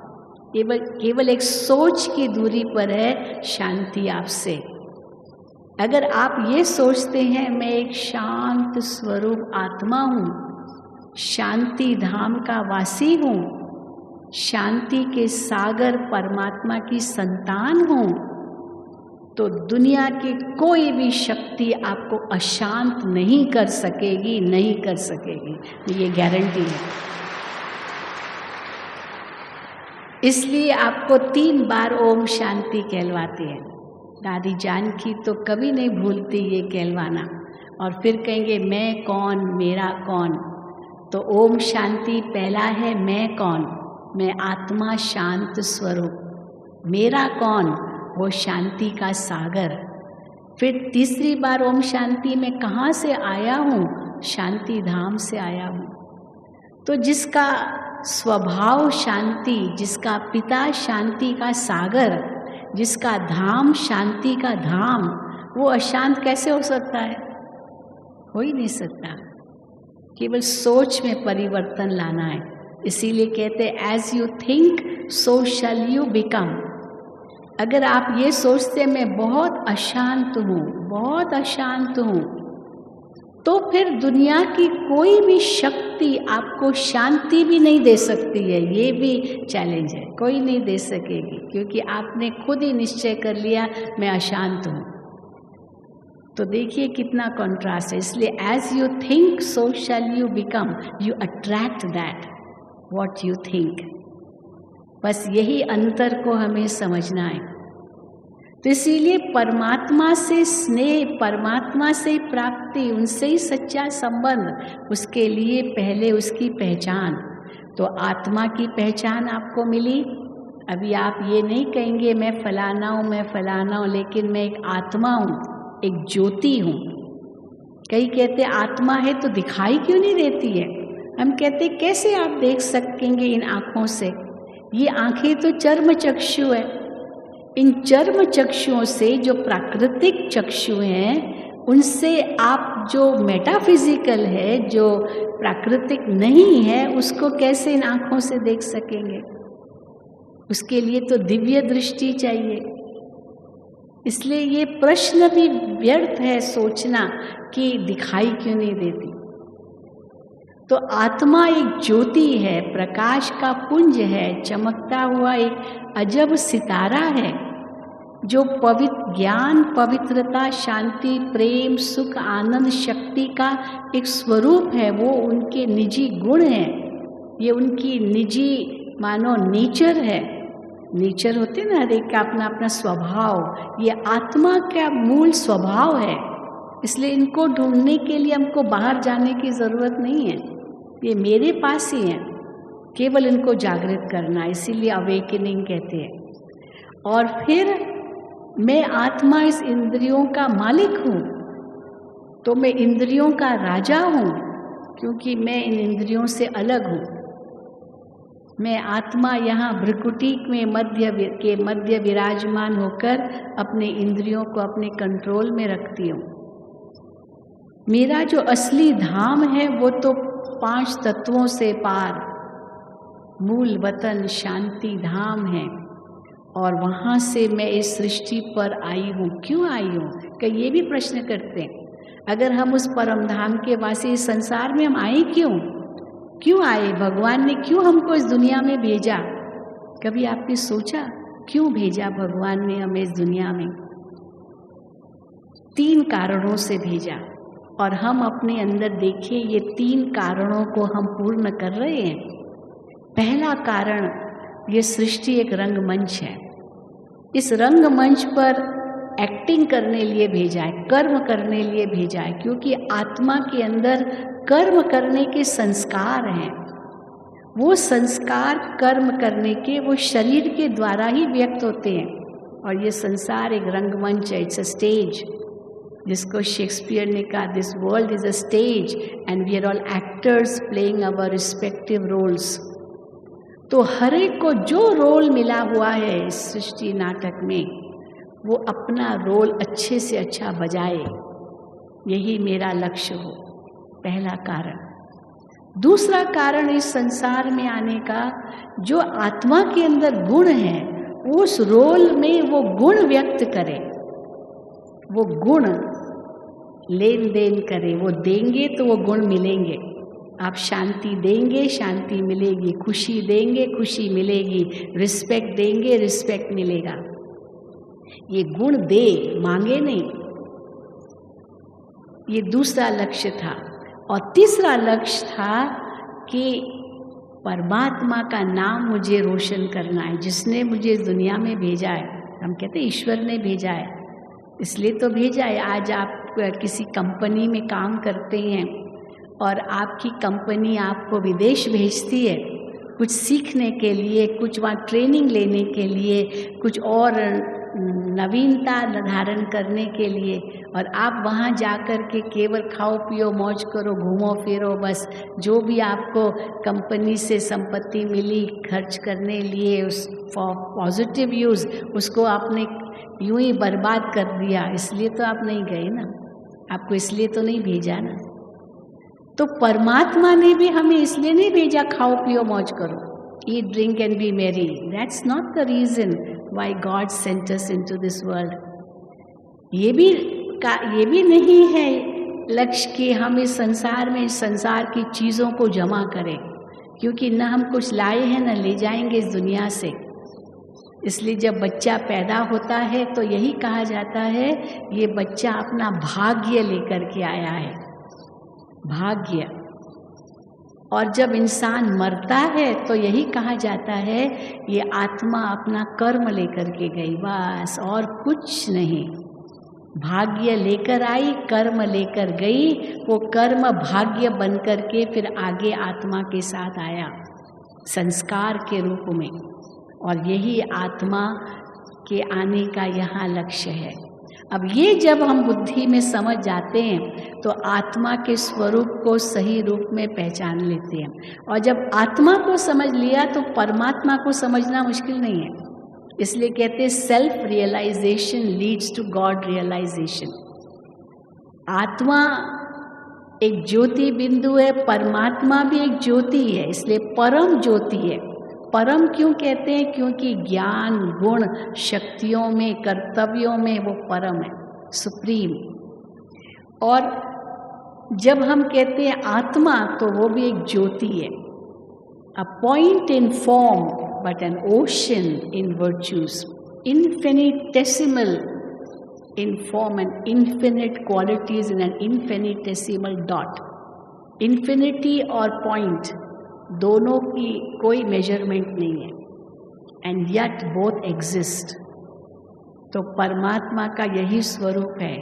A: केवल एक सोच की दूरी पर है शांति आपसे। अगर आप ये सोचते हैं मैं एक शांत स्वरूप आत्मा हूँ, शांति धाम का वासी हूँ, शांति के सागर परमात्मा की संतान हूँ, तो दुनिया की कोई भी शक्ति आपको अशांत नहीं कर सकेगी, नहीं कर सकेगी, ये गारंटी है। इसलिए आपको 3 बार ओम शांति कहलवाते हैं। दादी जानकी तो कभी नहीं भूलती ये कहलवाना। और फिर कहेंगे मैं कौन, मेरा कौन। तो ओम शांति पहला है मैं कौन, मैं आत्मा शांत स्वरूप। मेरा कौन, वो शांति का सागर। फिर तीसरी बार ओम शांति में कहाँ से आया हूँ? शांति धाम से आया हूँ। तो जिसका स्वभाव शांति, जिसका पिता शांति का सागर, जिसका धाम शांति का धाम, वो अशांत कैसे हो सकता है? हो ही नहीं सकता। केवल सोच में परिवर्तन लाना है। इसीलिए कहते हैं as you think so shall you become. अगर आप ये सोचते मैं बहुत अशांत हूँ, बहुत अशांत हूँ, तो फिर दुनिया की कोई भी शक्ति आपको शांति भी नहीं दे सकती है। ये भी चैलेंज है, कोई नहीं दे सकेगी, क्योंकि आपने खुद ही निश्चय कर लिया मैं अशांत हूँ। तो देखिए कितना कॉन्ट्रास्ट है। इसलिए as you think so shall you become, you attract that what you think. बस यही अंतर को हमें समझना है। तो इसीलिए परमात्मा से स्नेह, परमात्मा से प्राप्ति, उनसे ही सच्चा संबंध, उसके लिए पहले उसकी पहचान। तो आत्मा की पहचान आपको मिली। अभी आप ये नहीं कहेंगे मैं फलाना हूँ, मैं फलाना हूँ, लेकिन मैं एक आत्मा हूँ, एक ज्योति हूँ। कई कहते आत्मा है तो दिखाई क्यों नहीं देती है? हम कहते कैसे आप देख सकेंगे इन आँखों से? ये आँखें तो चर्म चक्षु है। इन चर्म चक्षुओं से, जो प्राकृतिक चक्षु हैं, उनसे आप जो मेटाफिजिकल है, जो प्राकृतिक नहीं है, उसको कैसे इन आँखों से देख सकेंगे? उसके लिए तो दिव्य दृष्टि चाहिए। इसलिए ये प्रश्न भी व्यर्थ है सोचना कि दिखाई क्यों नहीं देती। तो आत्मा एक ज्योति है, प्रकाश का पुंज है, चमकता हुआ एक अजब सितारा है, जो ज्ञान, पवित्रता, शांति, प्रेम, सुख, आनंद, शक्ति का एक स्वरूप है। वो उनके निजी गुण हैं, ये उनकी निजी मानो नेचर है। नेचर होते ना, हर एक का अपना अपना स्वभाव, ये आत्मा का मूल स्वभाव है। इसलिए इनको ढूंढने के लिए हमको बाहर जाने की ज़रूरत नहीं है, ये मेरे पास ही है, केवल इनको जागृत करना। इसीलिए अवेकनिंग कहते हैं। और फिर मैं आत्मा इस इंद्रियों का मालिक हूँ, तो मैं इंद्रियों का राजा हूँ, क्योंकि मैं इन इंद्रियों से अलग हूँ। मैं आत्मा यहाँ भ्रकुटी में मध्य विराजमान होकर अपने इंद्रियों को अपने कंट्रोल में रखती हूँ। मेरा जो असली धाम है वो तो 5 तत्वों से पार मूल वतन शांति धाम है, और वहाँ से मैं इस सृष्टि पर आई हूँ। क्यों आई हूँ? कई ये भी प्रश्न करते हैं, अगर हम उस परम धाम के वासी इस संसार में हम आए क्यों आए? भगवान ने क्यों हमको इस दुनिया में भेजा? कभी आपने सोचा क्यों भेजा भगवान ने हमें इस दुनिया में? 3 कारणों से भेजा, और हम अपने अंदर देखें ये 3 कारणों को हम पूर्ण कर रहे हैं। पहला कारण, ये सृष्टि एक रंगमंच है। इस रंगमंच पर एक्टिंग करने लिए भेजा है, कर्म करने लिए भेजा है, क्योंकि आत्मा के अंदर कर्म करने के संस्कार हैं। वो संस्कार कर्म करने के वो शरीर के द्वारा ही व्यक्त होते हैं। और ये संसार एक रंगमंच है, इट्स अ स्टेज, जिसको शेक्सपियर ने कहा this world is a stage and we are all actors playing our respective roles. तो हर एक को जो रोल मिला हुआ है इस सृष्टि नाटक में, वो अपना रोल अच्छे से अच्छा बजाए, यही मेरा लक्ष्य हो। पहला कारण। दूसरा कारण इस संसार में आने का, जो आत्मा के अंदर गुण है, उस रोल में वो गुण व्यक्त करे, वो गुण लेन देन करे। वो देंगे तो वो गुण मिलेंगे। आप शांति देंगे, शांति मिलेगी। खुशी देंगे, खुशी मिलेगी। रिस्पेक्ट देंगे, रिस्पेक्ट मिलेगा। ये गुण दे, मांगे नहीं। ये दूसरा लक्ष्य था। और तीसरा लक्ष्य था कि परमात्मा का नाम मुझे रोशन करना है, जिसने मुझे इस दुनिया में भेजा है। हम कहते हैं ईश्वर ने भेजा है, इसलिए तो भेजा है। आज आप किसी कंपनी में काम करते हैं और आपकी कंपनी आपको विदेश भेजती है कुछ सीखने के लिए, कुछ वहाँ ट्रेनिंग लेने के लिए, कुछ और नवीनता धारण करने के लिए, और आप वहाँ जाकर के केवल खाओ पियो मौज करो, घूमो फिरो, बस जो भी आपको कंपनी से संपत्ति मिली खर्च करने लिए उस फॉर पॉजिटिव यूज़, उसको आपने यूं ही बर्बाद कर दिया। इसलिए तो आप नहीं गए ना, आपको इसलिए तो नहीं भेजा ना। तो परमात्मा ने भी हमें इसलिए नहीं भेजा खाओ पियो मौज करो, eat, drink and be merry. That's not the reason why God sent us into this world. ये भी नहीं है लक्ष्य कि हम इस संसार में इस संसार की चीज़ों को जमा करें, क्योंकि न हम कुछ लाए हैं न ले जाएंगे इस दुनिया से। इसलिए जब बच्चा पैदा होता है तो यही कहा जाता है ये बच्चा अपना भाग्य लेकर के आया है, भाग्य। और जब इंसान मरता है तो यही कहा जाता है ये आत्मा अपना कर्म लेकर के गई, बस और कुछ नहीं। भाग्य लेकर आई, कर्म लेकर गई, वो कर्म भाग्य बन करके फिर आगे आत्मा के साथ आया संस्कार के रूप में। और यही आत्मा के आने का यहाँ लक्ष्य है। अब ये जब हम बुद्धि में समझ जाते हैं तो आत्मा के स्वरूप को सही रूप में पहचान लेते हैं। और जब आत्मा को समझ लिया तो परमात्मा को समझना मुश्किल नहीं है। इसलिए कहते हैं self realization leads to God realization. आत्मा एक ज्योति बिंदु है, परमात्मा भी एक ज्योति है, इसलिए परम ज्योति है। परम क्यों कहते हैं? क्योंकि ज्ञान, गुण, शक्तियों में, कर्तव्यों में वो परम है, सुप्रीम। और जब हम कहते हैं आत्मा तो वो भी एक ज्योति है, a point in form but N ocean in virtues, infinitesimal in form and infinite qualities in an infinitesimal dot। infinity और point दोनों की कोई मेजरमेंट नहीं है, एंड yet both exist। तो परमात्मा का यही स्वरूप है,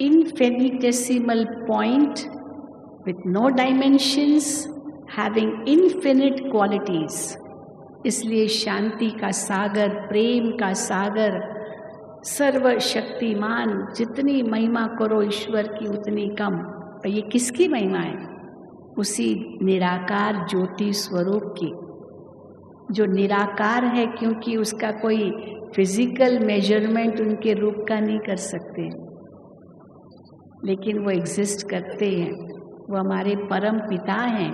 A: infinitesimal point with no dimensions having infinite qualities। इसलिए शांति का सागर, प्रेम का सागर, सर्वशक्तिमान, जितनी महिमा करो ईश्वर की उतनी कम। और ये किसकी महिमा है? उसी निराकार ज्योति स्वरूप की, जो निराकार है, क्योंकि उसका कोई फिजिकल मेजरमेंट उनके रूप का नहीं कर सकते, लेकिन वो एग्जिस्ट करते हैं। वो हमारे परम पिता हैं,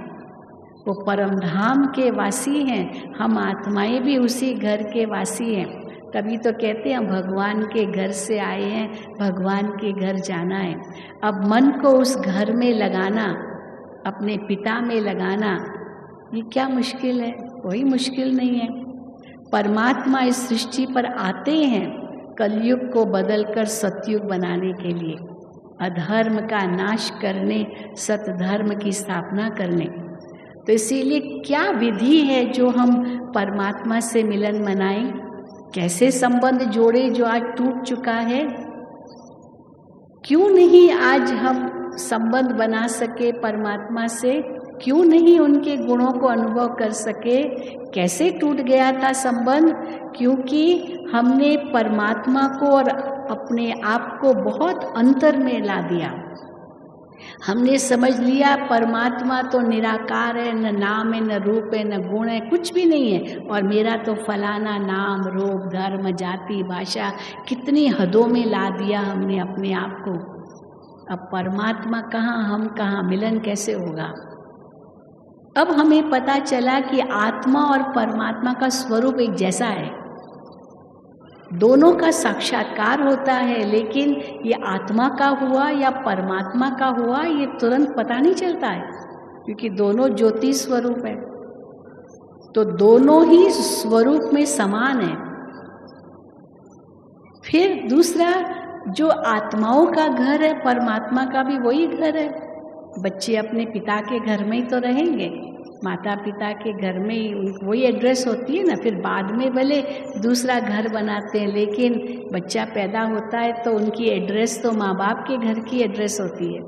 A: वो परम धाम के वासी हैं। हम आत्माएं भी उसी घर के वासी हैं। तभी तो कहते हैं भगवान के घर से आए हैं, भगवान के घर जाना है। अब मन को उस घर में लगाना, अपने पिता में लगाना, ये क्या मुश्किल है? कोई मुश्किल नहीं है। परमात्मा इस सृष्टि पर आते हैं कलयुग को बदलकर सतयुग बनाने के लिए, अधर्म का नाश करने, सतधर्म की स्थापना करने। तो इसीलिए क्या विधि है जो हम परमात्मा से मिलन मनाएं? कैसे संबंध जोड़े जो आज टूट चुका है? क्यों नहीं आज हम संबंध बना सके परमात्मा से? क्यों नहीं उनके गुणों को अनुभव कर सके? कैसे टूट गया था संबंध? क्योंकि हमने परमात्मा को और अपने आप को बहुत अंतर में ला दिया। हमने समझ लिया परमात्मा तो निराकार है, न नाम है, न रूप है, न गुण है, कुछ भी नहीं है, और मेरा तो फलाना नाम, रूप, धर्म, जाति, भाषा, कितनी हदों में ला दिया हमने अपने आप को। अब परमात्मा कहाँ, हम कहाँ, मिलन कैसे होगा? अब हमें पता चला कि आत्मा और परमात्मा का स्वरूप एक जैसा है, दोनों का साक्षात्कार होता है, लेकिन ये आत्मा का हुआ या परमात्मा का हुआ ये तुरंत पता नहीं चलता है, क्योंकि दोनों ज्योति स्वरूप है। तो दोनों ही स्वरूप में समान है। फिर दूसरा, जो आत्माओं का घर है, परमात्मा का भी वही घर है। बच्चे अपने पिता के घर में ही तो रहेंगे, माता पिता के घर में ही वही एड्रेस होती है ना। फिर बाद में भले दूसरा घर बनाते हैं, लेकिन बच्चा पैदा होता है तो उनकी एड्रेस तो माँ बाप के घर की एड्रेस होती है।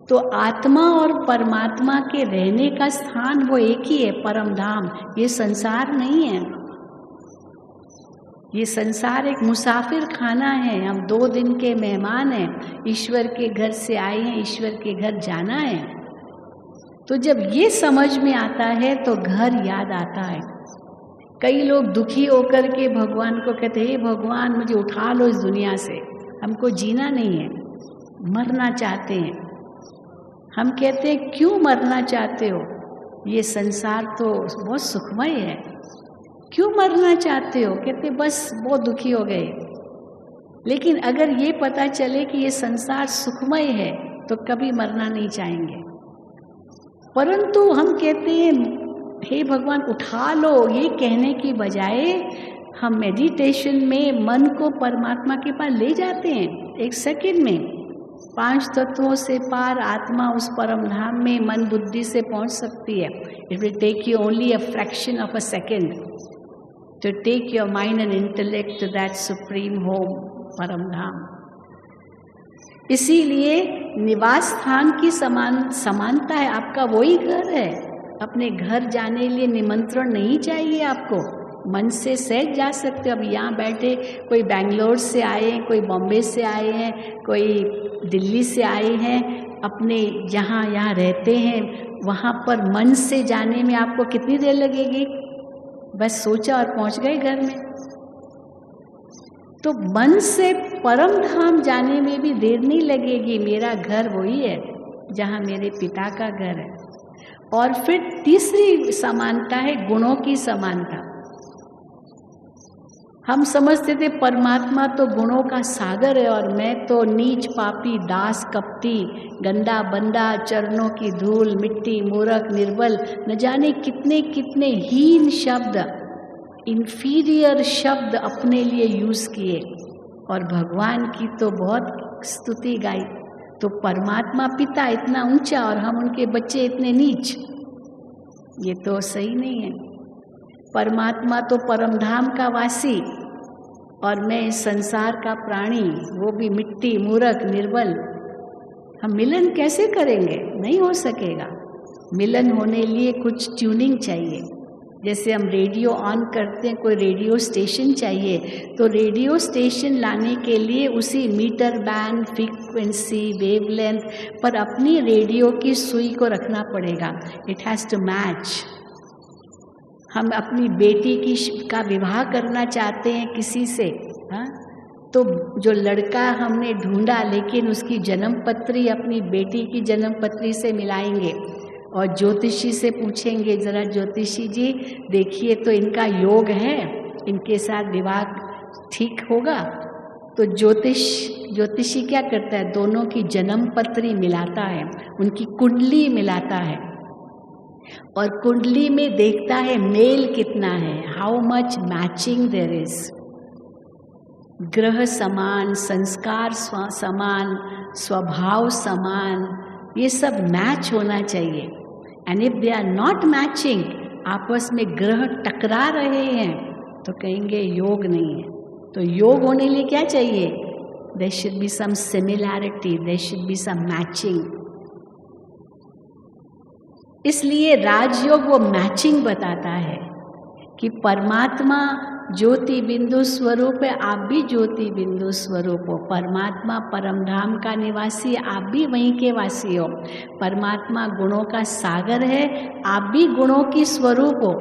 A: तो आत्मा और परमात्मा के रहने का स्थान वो एक ही है, परम धाम। ये संसार नहीं है, ये संसार एक मुसाफिर खाना है। हम 2 दिन के मेहमान हैं, ईश्वर के घर से आए हैं, ईश्वर के घर जाना है। तो जब ये समझ में आता है तो घर याद आता है। कई लोग दुखी होकर के भगवान को कहते हैं, हे भगवान मुझे उठा लो इस दुनिया से, हमको जीना नहीं है, मरना चाहते हैं। हम कहते हैं क्यों मरना चाहते हो? ये संसार तो बहुत सुखमय है, क्यों मरना चाहते हो? कहते बस बहुत दुखी हो गए। लेकिन अगर ये पता चले कि ये संसार सुखमय है, तो कभी मरना नहीं चाहेंगे। परंतु हम कहते हैं हे भगवान उठा लो, ये कहने की बजाय हम मेडिटेशन में मन को परमात्मा के पास ले जाते हैं। 1 सेकंड में 5 तत्वों से पार आत्मा उस परम धाम में मन बुद्धि से पहुंच सकती है। It will take you only a fraction of a second to take your mind and intellect to that supreme home, परम धाम। इसीलिए निवास स्थान की समानता है, आपका वही घर है। अपने घर जाने के लिए निमंत्रण नहीं चाहिए आपको, मन से सहज जा सकते हो। अब यहाँ बैठे कोई बेंगलोर से आए हैं, कोई बॉम्बे से आए हैं, कोई दिल्ली से आए हैं, अपने जहाँ यहाँ रहते हैं वहाँ पर मन से जाने में आपको कितनी देर लगेगी? बस सोचा और पहुँच गए घर में। तो मन से परम धाम जाने में भी देर नहीं लगेगी। मेरा घर वही है जहाँ मेरे पिता का घर है। और फिर तीसरी समानता है गुणों की समानता। हम समझते थे परमात्मा तो गुणों का सागर है और मैं तो नीच पापी दास कपटी गंदा बंदा चरणों की धूल मिट्टी मूर्ख निर्बल, न जाने कितने कितने हीन शब्द, इंफीरियर शब्द अपने लिए यूज किए और भगवान की तो बहुत स्तुति गाई। तो परमात्मा पिता इतना ऊंचा और हम उनके बच्चे इतने नीच, ये तो सही नहीं है। परमात्मा तो परमधाम का वासी और मैं इस संसार का प्राणी, वो भी मिट्टी मूर्ख निर्बल। हम मिलन कैसे करेंगे? नहीं हो सकेगा। मिलन होने लिए कुछ ट्यूनिंग चाहिए। जैसे हम रेडियो ऑन करते हैं, कोई रेडियो स्टेशन चाहिए, तो रेडियो स्टेशन लाने के लिए उसी मीटर बैंड फ्रीक्वेंसी वेवलेंथ पर अपनी रेडियो की सुई को रखना पड़ेगा। It has to match. हम अपनी बेटी का विवाह करना चाहते हैं किसी से, हाँ, तो जो लड़का हमने ढूंढा लेकिन उसकी जन्म पत्री अपनी बेटी की जन्म पत्री से मिलाएंगे और ज्योतिषी से पूछेंगे, जरा ज्योतिषी जी देखिए तो इनका योग है, इनके साथ विवाह ठीक होगा। तो ज्योतिषी क्या करता है? दोनों की जन्म पत्री मिलाता है, उनकी कुंडली मिलाता है और कुंडली में देखता है मेल कितना है, how much matching there is. ग्रह समान, संस्कार समान, स्वभाव समान, ये सब मैच होना चाहिए। And if they are not matching, आपस में ग्रह टकरा रहे हैं, तो कहेंगे योग नहीं है। तो योग होने लिए क्या चाहिए? There should be some similarity, there should be some matching. इसलिए राजयोग वो मैचिंग बताता है कि परमात्मा ज्योति बिंदु स्वरूप है, आप भी ज्योति बिंदु स्वरूप हो। परमात्मा परमधाम का निवासी है, आप भी वहीं के वासी हो। परमात्मा गुणों का सागर है, आप भी गुणों की स्वरूप हो।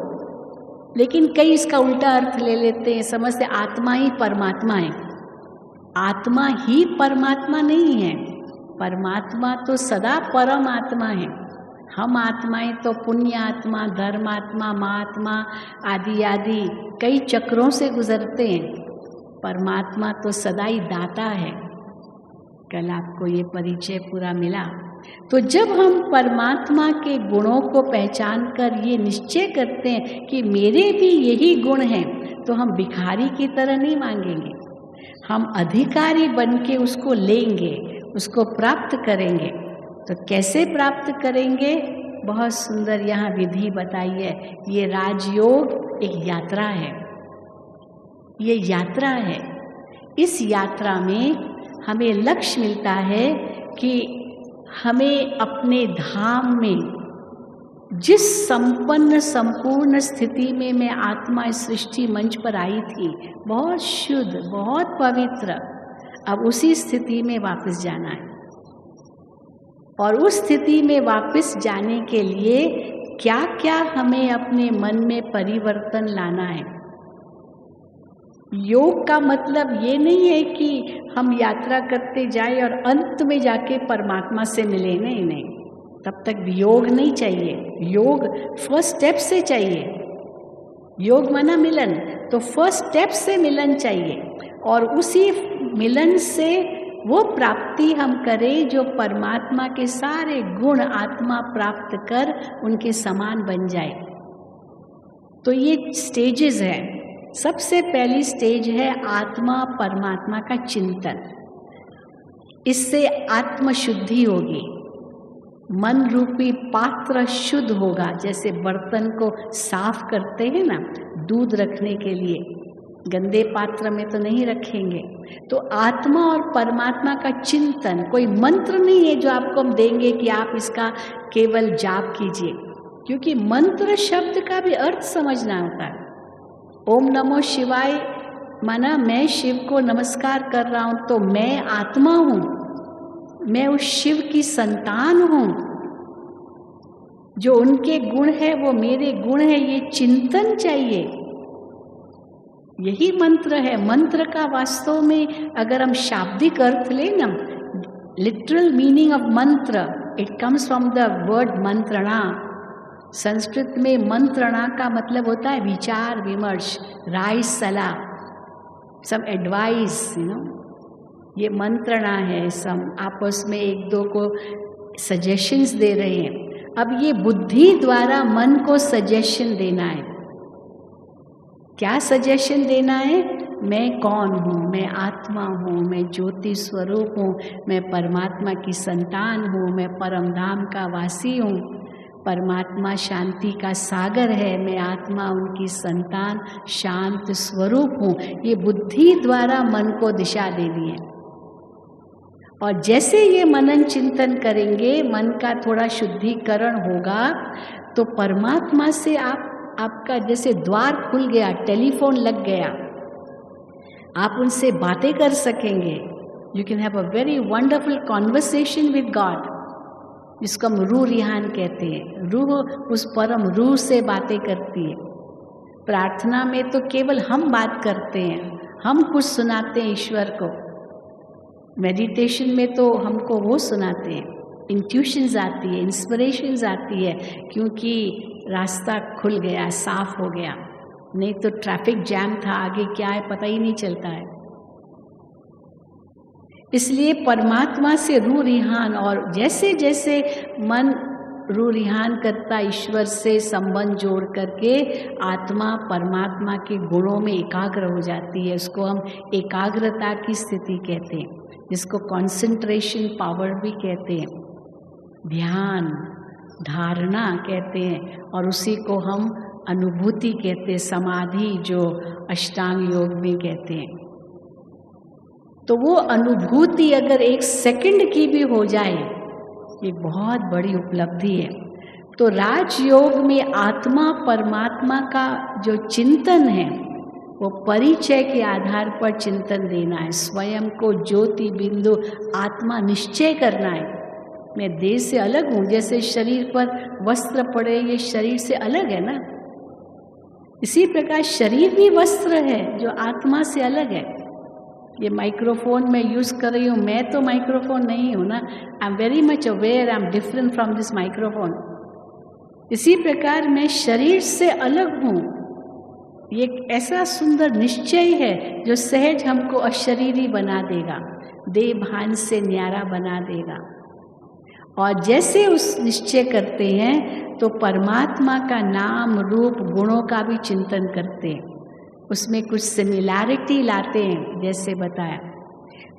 A: लेकिन कई इसका उल्टा अर्थ ले लेते हैं, समझते आत्मा ही परमात्मा है। आत्मा ही परमात्मा नहीं है, परमात्मा तो सदा परम आत्मा है। हम आत्माएं तो पुण्य आत्मा, धर्मात्मा, महात्मा आदि आदि कई चक्रों से गुजरते हैं। परमात्मा तो सदा ही दाता है। कल आपको ये परिचय पूरा मिला। तो जब हम परमात्मा के गुणों को पहचान कर ये निश्चय करते हैं कि मेरे भी यही गुण हैं, तो हम भिखारी की तरह नहीं मांगेंगे, हम अधिकारी बन के उसको लेंगे, उसको प्राप्त करेंगे। तो कैसे प्राप्त करेंगे? बहुत सुंदर यहाँ विधि बताई है। ये राजयोग एक यात्रा है, ये यात्रा है। इस यात्रा में हमें लक्ष्य मिलता है कि हमें अपने धाम में जिस संपन्न संपूर्ण स्थिति में मैं आत्मा इस सृष्टि मंच पर आई थी, बहुत शुद्ध बहुत पवित्र, अब उसी स्थिति में वापस जाना है। और उस स्थिति में वापस जाने के लिए क्या क्या हमें अपने मन में परिवर्तन लाना है। योग का मतलब ये नहीं है कि हम यात्रा करते जाए और अंत में जाके परमात्मा से मिले, नहीं नहीं, तब तक योग नहीं चाहिए। योग फर्स्ट स्टेप से चाहिए। योग माना मिलन, तो फर्स्ट स्टेप से मिलन चाहिए और उसी मिलन से वो प्राप्ति हम करें जो परमात्मा के सारे गुण आत्मा प्राप्त कर उनके समान बन जाए। तो ये स्टेजेस है। सबसे पहली स्टेज है आत्मा परमात्मा का चिंतन। इससे आत्म शुद्धि होगी, मन रूपी पात्र शुद्ध होगा। जैसे बर्तन को साफ करते हैं ना दूध रखने के लिए, गंदे पात्र में तो नहीं रखेंगे। तो आत्मा और परमात्मा का चिंतन, कोई मंत्र नहीं है जो आपको हम देंगे कि आप इसका केवल जाप कीजिए, क्योंकि मंत्र शब्द का भी अर्थ समझना होता है। ओम नमो शिवाय माना मैं शिव को नमस्कार कर रहा हूं, तो मैं आत्मा हूं, मैं उस शिव की संतान हूं, जो उनके गुण है वो मेरे गुण है, ये चिंतन चाहिए। यही मंत्र है। मंत्र का वास्तव में अगर हम शाब्दिक अर्थ लें ना, लिटरल मीनिंग ऑफ मंत्र, it comes from the word मंत्रणा। संस्कृत में मंत्रणा का मतलब होता है विचार विमर्श, राय सलाह, सम एडवाइस, ये मंत्रणा है। सब आपस में एक दो को सजेशंस दे रहे हैं। अब ये बुद्धि द्वारा मन को सजेशन देना है। क्या सजेशन देना है? मैं कौन हूँ, मैं आत्मा हूँ, मैं ज्योति स्वरूप हूँ, मैं परमात्मा की संतान हूँ, मैं परम धाम का वासी हूँ, परमात्मा शांति का सागर है, मैं आत्मा उनकी संतान शांत स्वरूप हूँ। ये बुद्धि द्वारा मन को दिशा देनी है। और जैसे ये मनन चिंतन करेंगे, मन का थोड़ा शुद्धिकरण होगा, तो परमात्मा से आपका जैसे द्वार खुल गया, टेलीफोन लग गया, आप उनसे बातें कर सकेंगे। You can have a very wonderful conversation with God, जिसको हम रूह रिहान कहते हैं। रूह उस परम रूह से बातें करती है। प्रार्थना में तो केवल हम बात करते हैं, हम कुछ सुनाते हैं ईश्वर को। मेडिटेशन में तो हमको वो सुनाते हैं, इंट्यूशंस आती है, इंस्पिरेशंस आती है, क्योंकि रास्ता खुल गया, साफ हो गया। नहीं तो ट्रैफिक जैम था, आगे क्या है पता ही नहीं चलता है। इसलिए परमात्मा से रूह रिहान, और जैसे जैसे मन रूह रिहान करता ईश्वर से संबंध जोड़ करके आत्मा परमात्मा के गुणों में एकाग्र हो जाती है। उसको हम एकाग्रता की स्थिति कहते हैं, जिसको कंसंट्रेशन पावर भी कहते हैं, ध्यान धारणा कहते हैं, और उसी को हम अनुभूति कहते हैं, समाधि जो अष्टांग योग में कहते हैं। तो वो अनुभूति अगर 1 सेकंड की भी हो जाए, ये बहुत बड़ी उपलब्धि है। तो राजयोग में आत्मा परमात्मा का जो चिंतन है, वो परिचय के आधार पर चिंतन देना है। स्वयं को ज्योति बिंदु आत्मा निश्चय करना है। मैं देह से अलग हूँ, जैसे शरीर पर वस्त्र पड़े, ये शरीर से अलग है ना। इसी प्रकार शरीर भी वस्त्र है जो आत्मा से अलग है। ये माइक्रोफोन मैं यूज़ कर रही हूँ, मैं तो माइक्रोफोन नहीं हूँ ना। I am very much aware, I am different from this microphone. इसी प्रकार मैं शरीर से अलग हूँ। ये एक ऐसा सुंदर निश्चय है जो सहज हमको अशरीरी बना देगा, देह भान से न्यारा बना देगा। और जैसे उस निश्चय करते हैं तो परमात्मा का नाम रूप गुणों का भी चिंतन करते हैं, उसमें कुछ सिमिलैरिटी लाते हैं। जैसे बताया,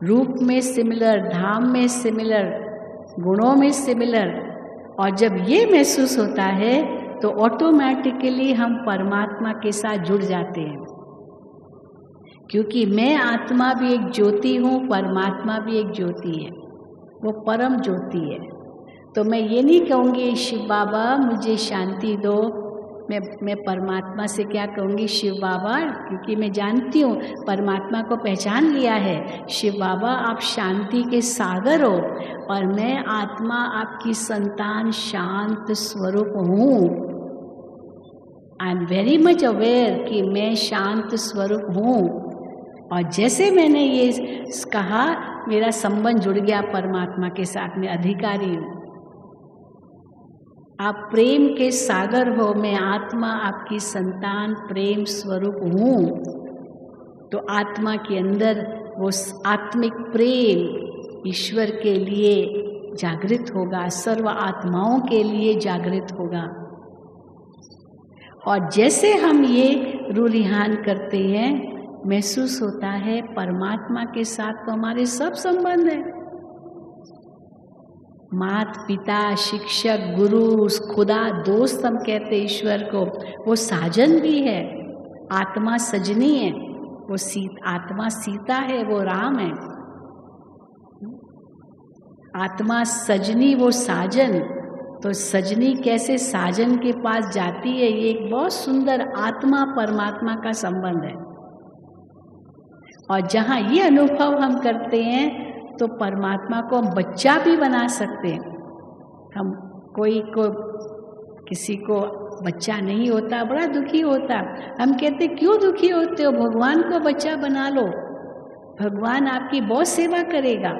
A: रूप में सिमिलर, धाम में सिमिलर, गुणों में सिमिलर। और जब ये महसूस होता है तो ऑटोमेटिकली हम परमात्मा के साथ जुड़ जाते हैं, क्योंकि मैं आत्मा भी एक ज्योति हूँ, परमात्मा भी एक ज्योति है, वो परम ज्योति है। तो मैं ये नहीं कहूँगी शिव बाबा मुझे शांति दो, मैं परमात्मा से क्या कहूँगी शिव बाबा, क्योंकि मैं जानती हूँ परमात्मा को पहचान लिया है। शिव बाबा आप शांति के सागर हो और मैं आत्मा आपकी संतान शांत स्वरूप हूँ। I am very much aware कि मैं शांत स्वरूप हूँ। और जैसे मैंने ये कहा, मेरा संबंध जुड़ गया परमात्मा के साथ, मैं अधिकारी हूँ। आप प्रेम के सागर हो, मैं आत्मा आपकी संतान प्रेम स्वरूप हूँ। तो आत्मा के अंदर वो आत्मिक प्रेम ईश्वर के लिए जागृत होगा, सर्व आत्माओं के लिए जागृत होगा। और जैसे हम ये रूरिहान करते हैं, महसूस होता है परमात्मा के साथ तो हमारे सब संबंध हैं। माता पिता, शिक्षक, गुरु, खुदा, दोस्त हम कहते ईश्वर को, वो साजन भी है। आत्मा सजनी है, वो आत्मा सीता है, वो राम है। आत्मा सजनी, वो साजन। तो सजनी कैसे साजन के पास जाती है, ये एक बहुत सुंदर आत्मा परमात्मा का संबंध है। और जहाँ ये अनुभव हम करते हैं तो परमात्मा को हम बच्चा भी बना सकते हैं। हम किसी को बच्चा नहीं होता, बड़ा दुखी होता, हम कहते क्यों दुखी होते हो, भगवान को बच्चा बना लो, भगवान आपकी बहुत सेवा करेगा,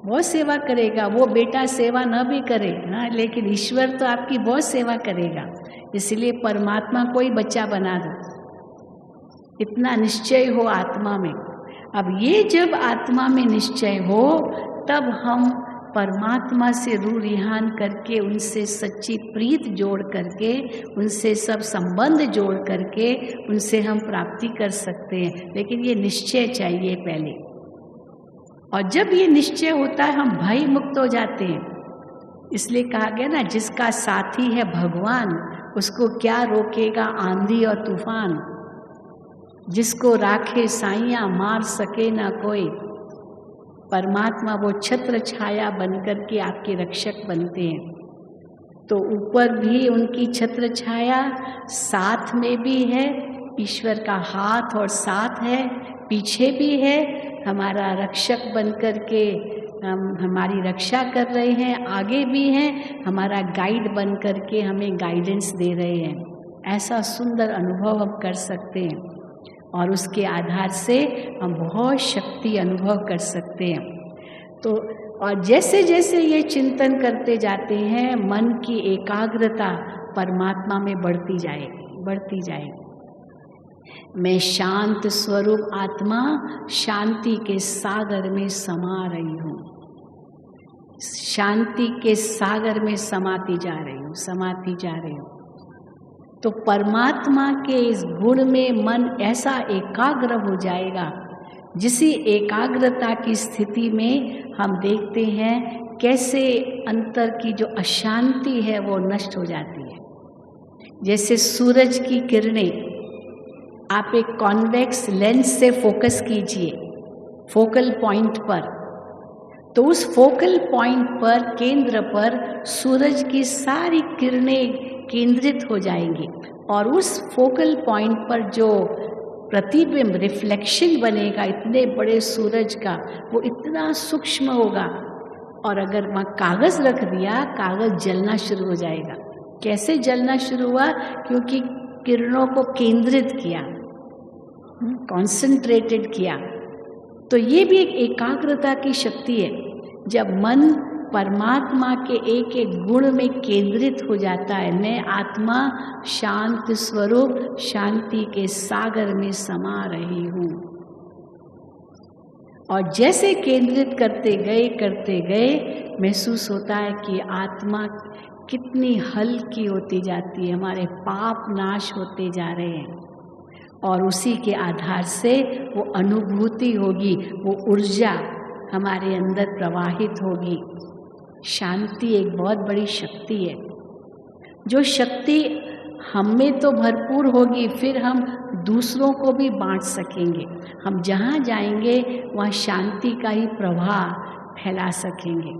A: बहुत सेवा करेगा। वो बेटा सेवा न भी करे ना, लेकिन ईश्वर तो आपकी बहुत सेवा करेगा, इसलिए परमात्मा को ही बच्चा बना दो। इतना निश्चय हो आत्मा में। अब ये जब आत्मा में निश्चय हो, तब हम परमात्मा से रूरिहान करके, उनसे सच्ची प्रीत जोड़ करके, उनसे सब संबंध जोड़ करके, उनसे हम प्राप्ति कर सकते हैं। लेकिन ये निश्चय चाहिए पहले। और जब ये निश्चय होता है, हम भय मुक्त हो जाते हैं। इसलिए कहा गया ना, जिसका साथी है भगवान, उसको क्या रोकेगा आंधी और तूफान। जिसको राखे साइया, मार सके ना कोई। परमात्मा वो छत्र छाया बनकर के आपके रक्षक बनते हैं। तो ऊपर भी उनकी छत्र छाया, साथ में भी है ईश्वर का हाथ और साथ है, पीछे भी है हमारा रक्षक बनकर के हमारी रक्षा कर रहे हैं, आगे भी हैं हमारा गाइड बनकर के हमें गाइडेंस दे रहे हैं। ऐसा सुंदर अनुभव हम कर सकते हैं और उसके आधार से हम बहुत शक्ति अनुभव कर सकते हैं। तो और जैसे जैसे ये चिंतन करते जाते हैं, मन की एकाग्रता परमात्मा में बढ़ती जाएगी। मैं शांत स्वरूप आत्मा शांति के सागर में समा रही हूँ, शांति के सागर में समाती जा रही हूँ। तो परमात्मा के इस गुण में मन ऐसा एकाग्र हो जाएगा, जिसी एकाग्रता की स्थिति में हम देखते हैं कैसे अंतर की जो अशांति है वो नष्ट हो जाती है। जैसे सूरज की किरणें, आप एक कॉन्वेक्स लेंस से फोकस कीजिए फोकल पॉइंट पर, तो उस फोकल पॉइंट पर, केंद्र पर सूरज की सारी किरणें केंद्रित हो जाएंगी और उस फोकल पॉइंट पर जो प्रतिबिंब, रिफ्लेक्शन बनेगा इतने बड़े सूरज का, वो इतना सूक्ष्म होगा। और अगर वहाँ कागज़ रख दिया, कागज़ जलना शुरू हो जाएगा। कैसे जलना शुरू हुआ? क्योंकि किरणों को केंद्रित किया, कॉन्सेंट्रेटेड किया। तो ये भी एक एकाग्रता की शक्ति है। जब मन परमात्मा के एक एक गुण में केंद्रित हो जाता है, मैं आत्मा शांत स्वरूप शांति के सागर में समा रही हूँ। और जैसे केंद्रित करते गए महसूस होता है कि आत्मा कितनी हल्की होती जाती है, हमारे पाप नाश होते जा रहे हैं। और उसी के आधार से वो अनुभूति होगी, वो ऊर्जा हमारे अंदर प्रवाहित होगी। शांति एक बहुत बड़ी शक्ति है। जो शक्ति हम में तो भरपूर होगी, फिर हम दूसरों को भी बांट सकेंगे। हम जहाँ जाएंगे वहाँ शांति का ही प्रवाह फैला सकेंगे।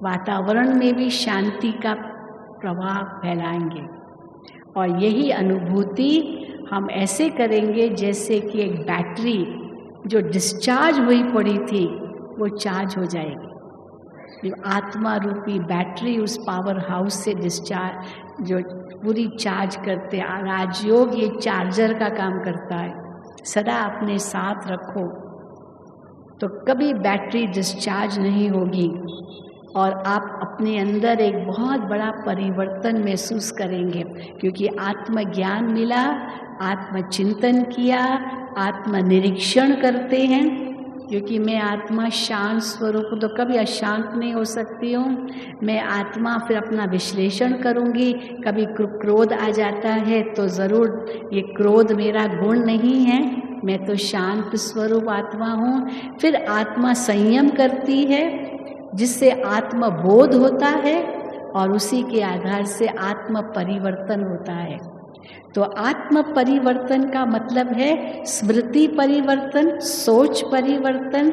A: वातावरण में भी शांति का प्रवाह फैलाएंगे। और यही अनुभूति हम ऐसे करेंगे जैसे कि एक बैटरी जो डिस्चार्ज हुई पड़ी थी वो चार्ज हो जाएगी। जो आत्मा रूपी बैटरी उस पावर हाउस से डिस्चार्ज जो पूरी चार्ज करते, राजयोग ये चार्जर का काम करता है। सदा अपने साथ रखो तो कभी बैटरी डिस्चार्ज नहीं होगी और आप अपने अंदर एक बहुत बड़ा परिवर्तन महसूस करेंगे, क्योंकि आत्मज्ञान मिला, आत्मचिंतन किया, आत्मनिरीक्षण करते हैं क्योंकि मैं आत्मा शांत स्वरूप हूँ तो कभी अशांत नहीं हो सकती हूँ। मैं आत्मा फिर अपना विश्लेषण करूँगी, कभी क्रोध आ जाता है तो ज़रूर ये क्रोध मेरा गुण नहीं है, मैं तो शांत स्वरूप आत्मा हूँ। फिर आत्मा संयम करती है जिससे आत्म बोध होता है और उसी के आधार से आत्म परिवर्तन होता है। तो आत्म परिवर्तन का मतलब है स्मृति परिवर्तन, सोच परिवर्तन,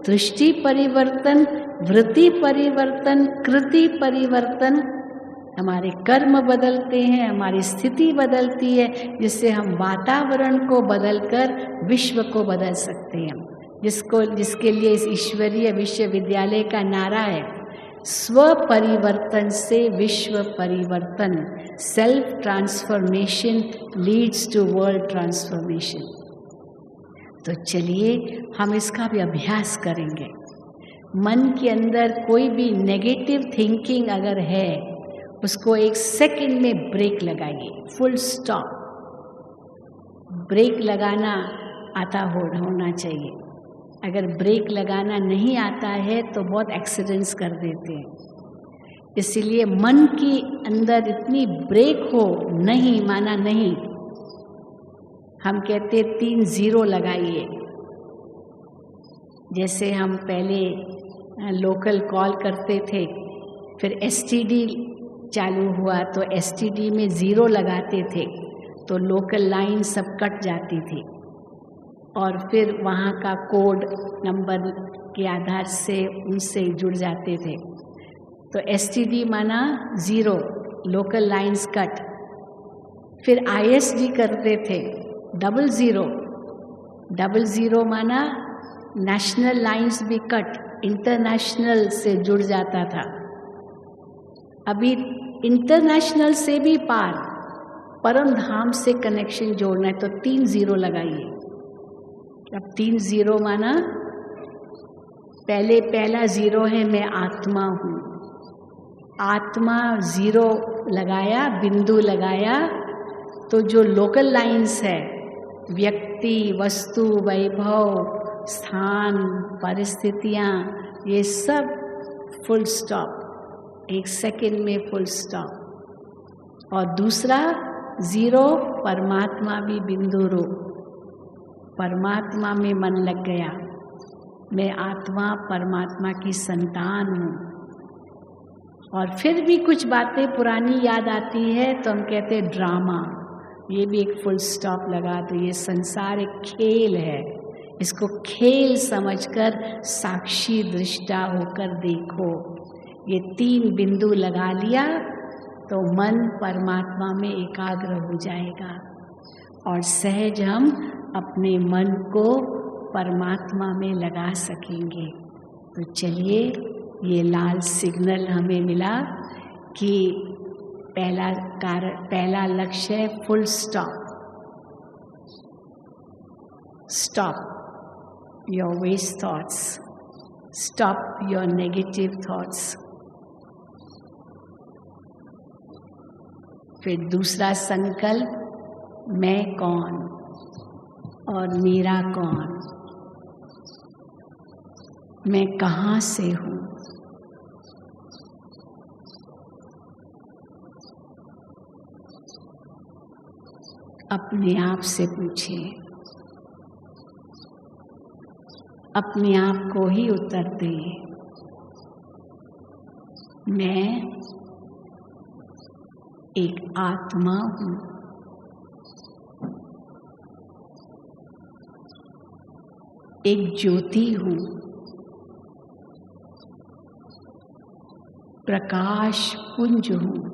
A: दृष्टि परिवर्तन, वृत्ति परिवर्तन, कृति परिवर्तन। हमारे कर्म बदलते हैं, हमारी स्थिति बदलती है, जिससे हम वातावरण को बदलकर विश्व को बदल सकते हैं। जिसके लिए इस ईश्वरीय विश्वविद्यालय का नारा है, स्व परिवर्तन से विश्व परिवर्तन। Self transformation leads to world transformation. तो चलिए हम इसका भी अभ्यास करेंगे। मन के अंदर कोई भी नेगेटिव थिंकिंग अगर है, उसको 1 सेकंड में ब्रेक लगाइए, फुल स्टॉप। ब्रेक लगाना आता होना चाहिए। अगर ब्रेक लगाना नहीं आता है तो बहुत एक्सीडेंट्स कर देते हैं। इसलिए मन के अंदर इतनी ब्रेक हो, नहीं माना नहीं। हम कहते 3 0 लगाइए। जैसे हम पहले लोकल कॉल करते थे, फिर एसटीडी चालू हुआ तो एसटीडी में 0 लगाते थे तो लोकल लाइन सब कट जाती थी और फिर वहाँ का कोड नंबर के आधार से उनसे जुड़ जाते थे। तो एसटीडी माना 0, लोकल लाइंस कट। फिर आईएसडी करते थे 00, 00 माना नेशनल लाइंस भी कट, इंटरनेशनल से जुड़ जाता था। अभी इंटरनेशनल से भी पार परम धाम से कनेक्शन जोड़ना है तो 3 0 लगाइए। अब 3 0 माना पहला 0 है मैं आत्मा हूँ। आत्मा 0 लगाया, बिंदु लगाया तो जो लोकल लाइंस है, व्यक्ति, वस्तु, वैभव, स्थान, परिस्थितियाँ, ये सब फुल स्टॉप, 1 सेकंड में फुल स्टॉप। और दूसरा 0 परमात्मा भी बिंदु रूप, परमात्मा में मन लग गया। मैं आत्मा परमात्मा की संतान हूँ। और फिर भी कुछ बातें पुरानी याद आती है तो हम कहते हैं ड्रामा, ये भी एक फुल स्टॉप लगा दो। ये संसार एक खेल है, इसको खेल समझकर साक्षी दृष्टा होकर देखो। ये 3 बिंदु लगा लिया तो मन परमात्मा में एकाग्र हो जाएगा और सहज हम अपने मन को परमात्मा में लगा सकेंगे। तो चलिए, ये लाल सिग्नल हमें मिला कि पहला लक्ष्य है full stop. Stop your waste thoughts, stop your negative thoughts. फिर दूसरा संकल्प, मैं कौन और मेरा कौन, मैं कहाँ से हूँ। अपने आप से पूछिए, अपने आप को ही उत्तर दें। मैं एक आत्मा हूँ। एक ज्योति हूँ, प्रकाश पुंज हूँ,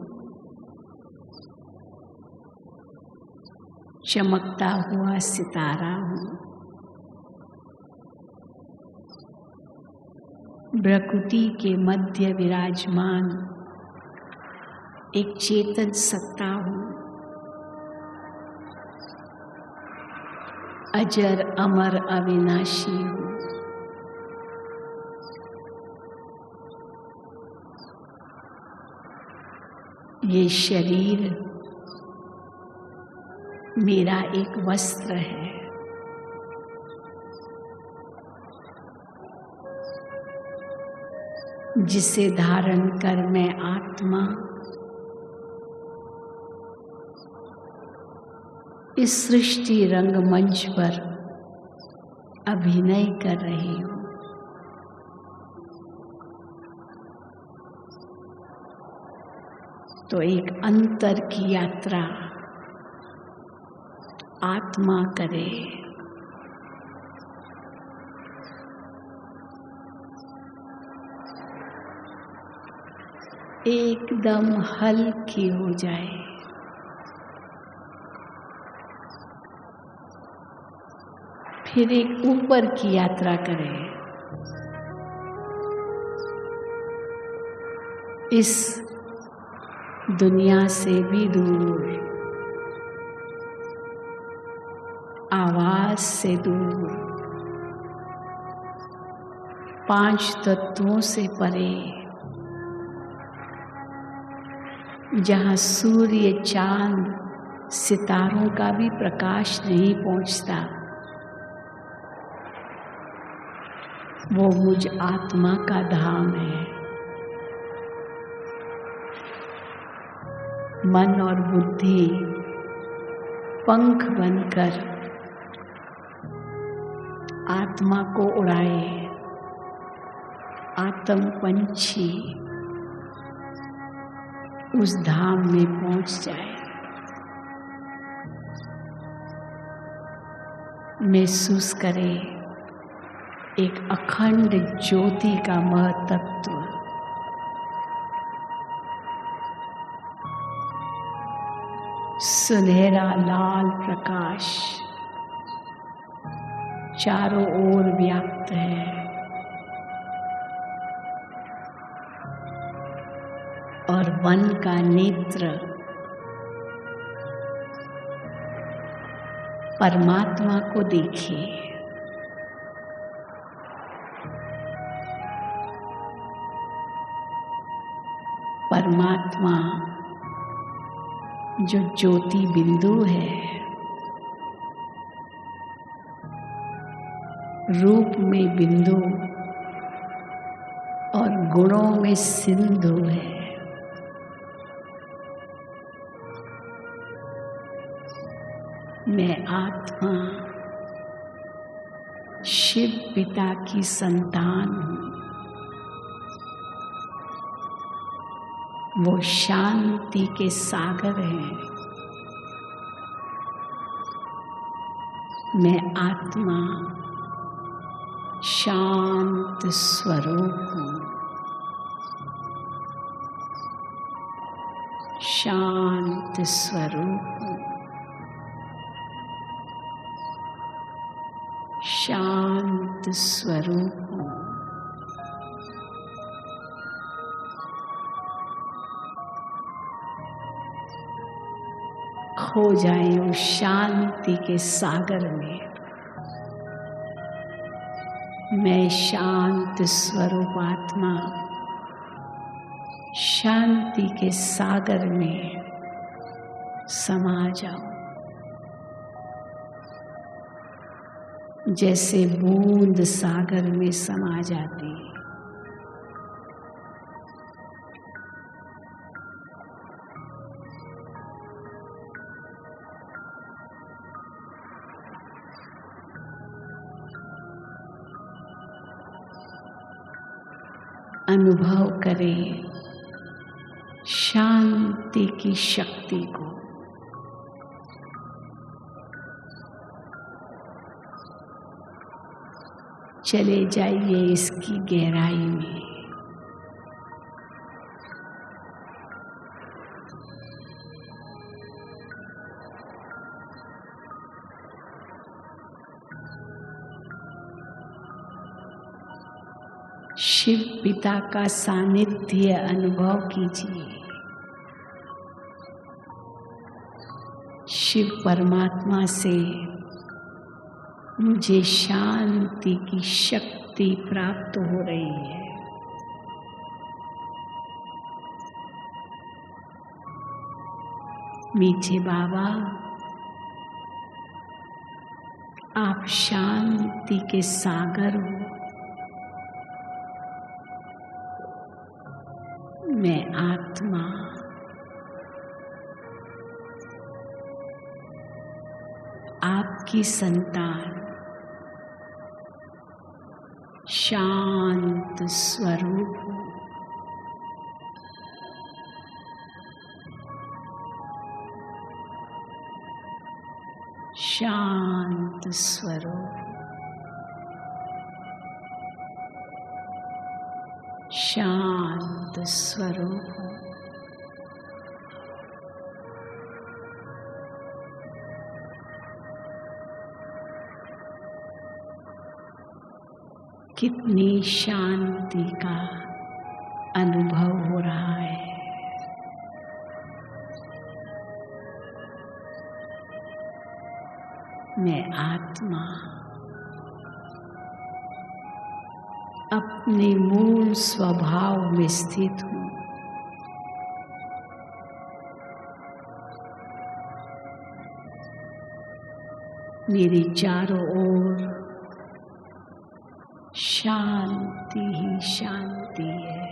A: चमकता हुआ सितारा हूँ। प्रकृति के मध्य विराजमान एक चेतन सत्ता हूँ। अजर अमर अविनाशी हूँ। ये शरीर मेरा एक वस्त्र है। जिसे धारण कर मैं आत्मा इस सृष्टि रंगमंच पर अभिनय कर रही हूँ। तो एक अंतर की यात्रा आत्मा करे। एकदम हल्की हो जाए। फिर एक ऊपर की यात्रा करें। इस दुनिया से भी दूर, आवाज से दूर, पांच तत्वों से परे, जहाँ सूर्य, चांद, सितारों का भी प्रकाश नहीं पहुंचता, वो मुझ आत्मा का धाम है। मन और बुद्धि पंख बनकर आत्मा को उड़ाए। आत्म पंछी उस धाम में पहुंच जाए। महसूस करे एक अखंड ज्योति का महतत्व। सुनहरा लाल प्रकाश चारों ओर व्याप्त है। और मन का नेत्र परमात्मा को देखे। परमात्मा जो ज्योति बिंदु है, रूप में बिंदु और गुणों में सिंधु है। मैं आत्मा शिव पिता की संतान हूँ। वो शांति के सागर हैं। मैं आत्मा शांत स्वरूप हूँ। शांत स्वरूप हूँ। शांत स्वरूप हूँ। खो जाए उस शांति के सागर में। मैं शांत स्वरूप आत्मा शांति के सागर में समा जाऊं। जैसे बूंद सागर में समा जाती। अनुभव करें शांति की शक्ति को। चले जाइए इसकी गहराई में। शिव पिता का सानिध्य अनुभव कीजिए। शिव परमात्मा से मुझे शांति की शक्ति प्राप्त हो रही है। मीठे बाबा, आप शांति के सागर हो। मैं आत्मा आपकी संतान शांत स्वरूप हूँ। शांत स्वरूप, शांत स्वरूप हूँ। कितनी शांति का अनुभव हो रहा है। मैं आत्मा अपने मूल स्वभाव में स्थित हूँ। मेरे चारों ओर शांति ही शांति है।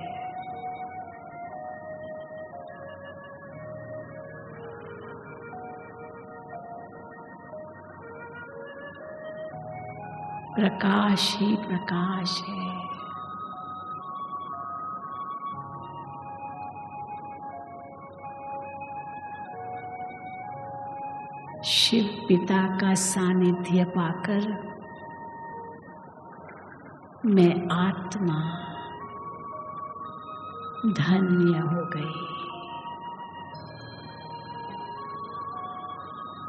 A: प्रकाश ही प्रकाश है। शिव पिता का सानिध्य पाकर मैं आत्मा धन्य हो गई,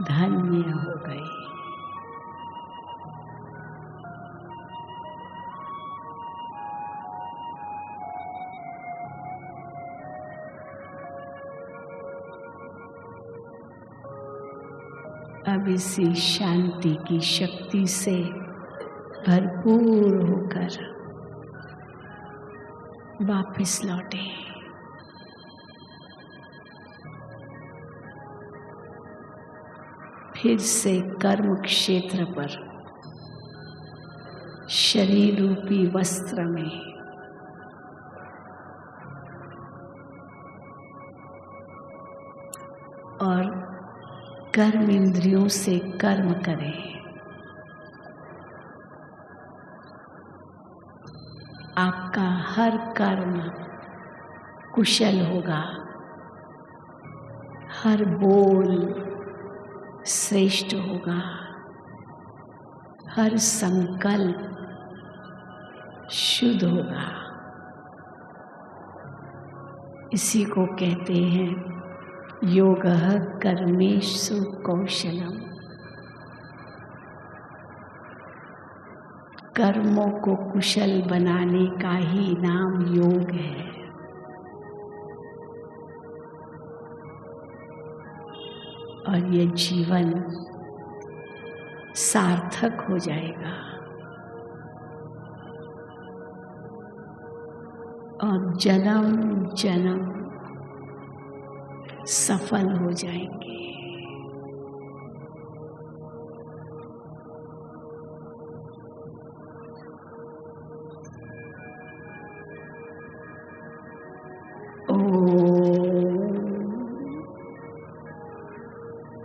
A: धन्य हो गई। अब इसी शांति की शक्ति से भरपूर होकर वापस लौटे। फिर से कर्म क्षेत्र पर शरीर रूपी वस्त्र में और कर्म इंद्रियों से कर्म करें। आपका हर कर्म कुशल होगा, हर बोल श्रेष्ठ होगा, हर संकल्प शुद्ध होगा। इसी को कहते हैं योगः कर्मेषु कौशलम। कर्मों को कुशल बनाने का ही नाम योग है। और ये जीवन सार्थक हो जाएगा और जन्म जन्म सफल हो जाएंगे।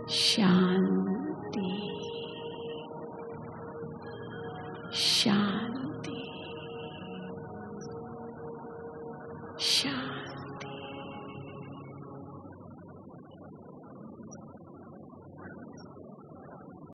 A: शांति शांति।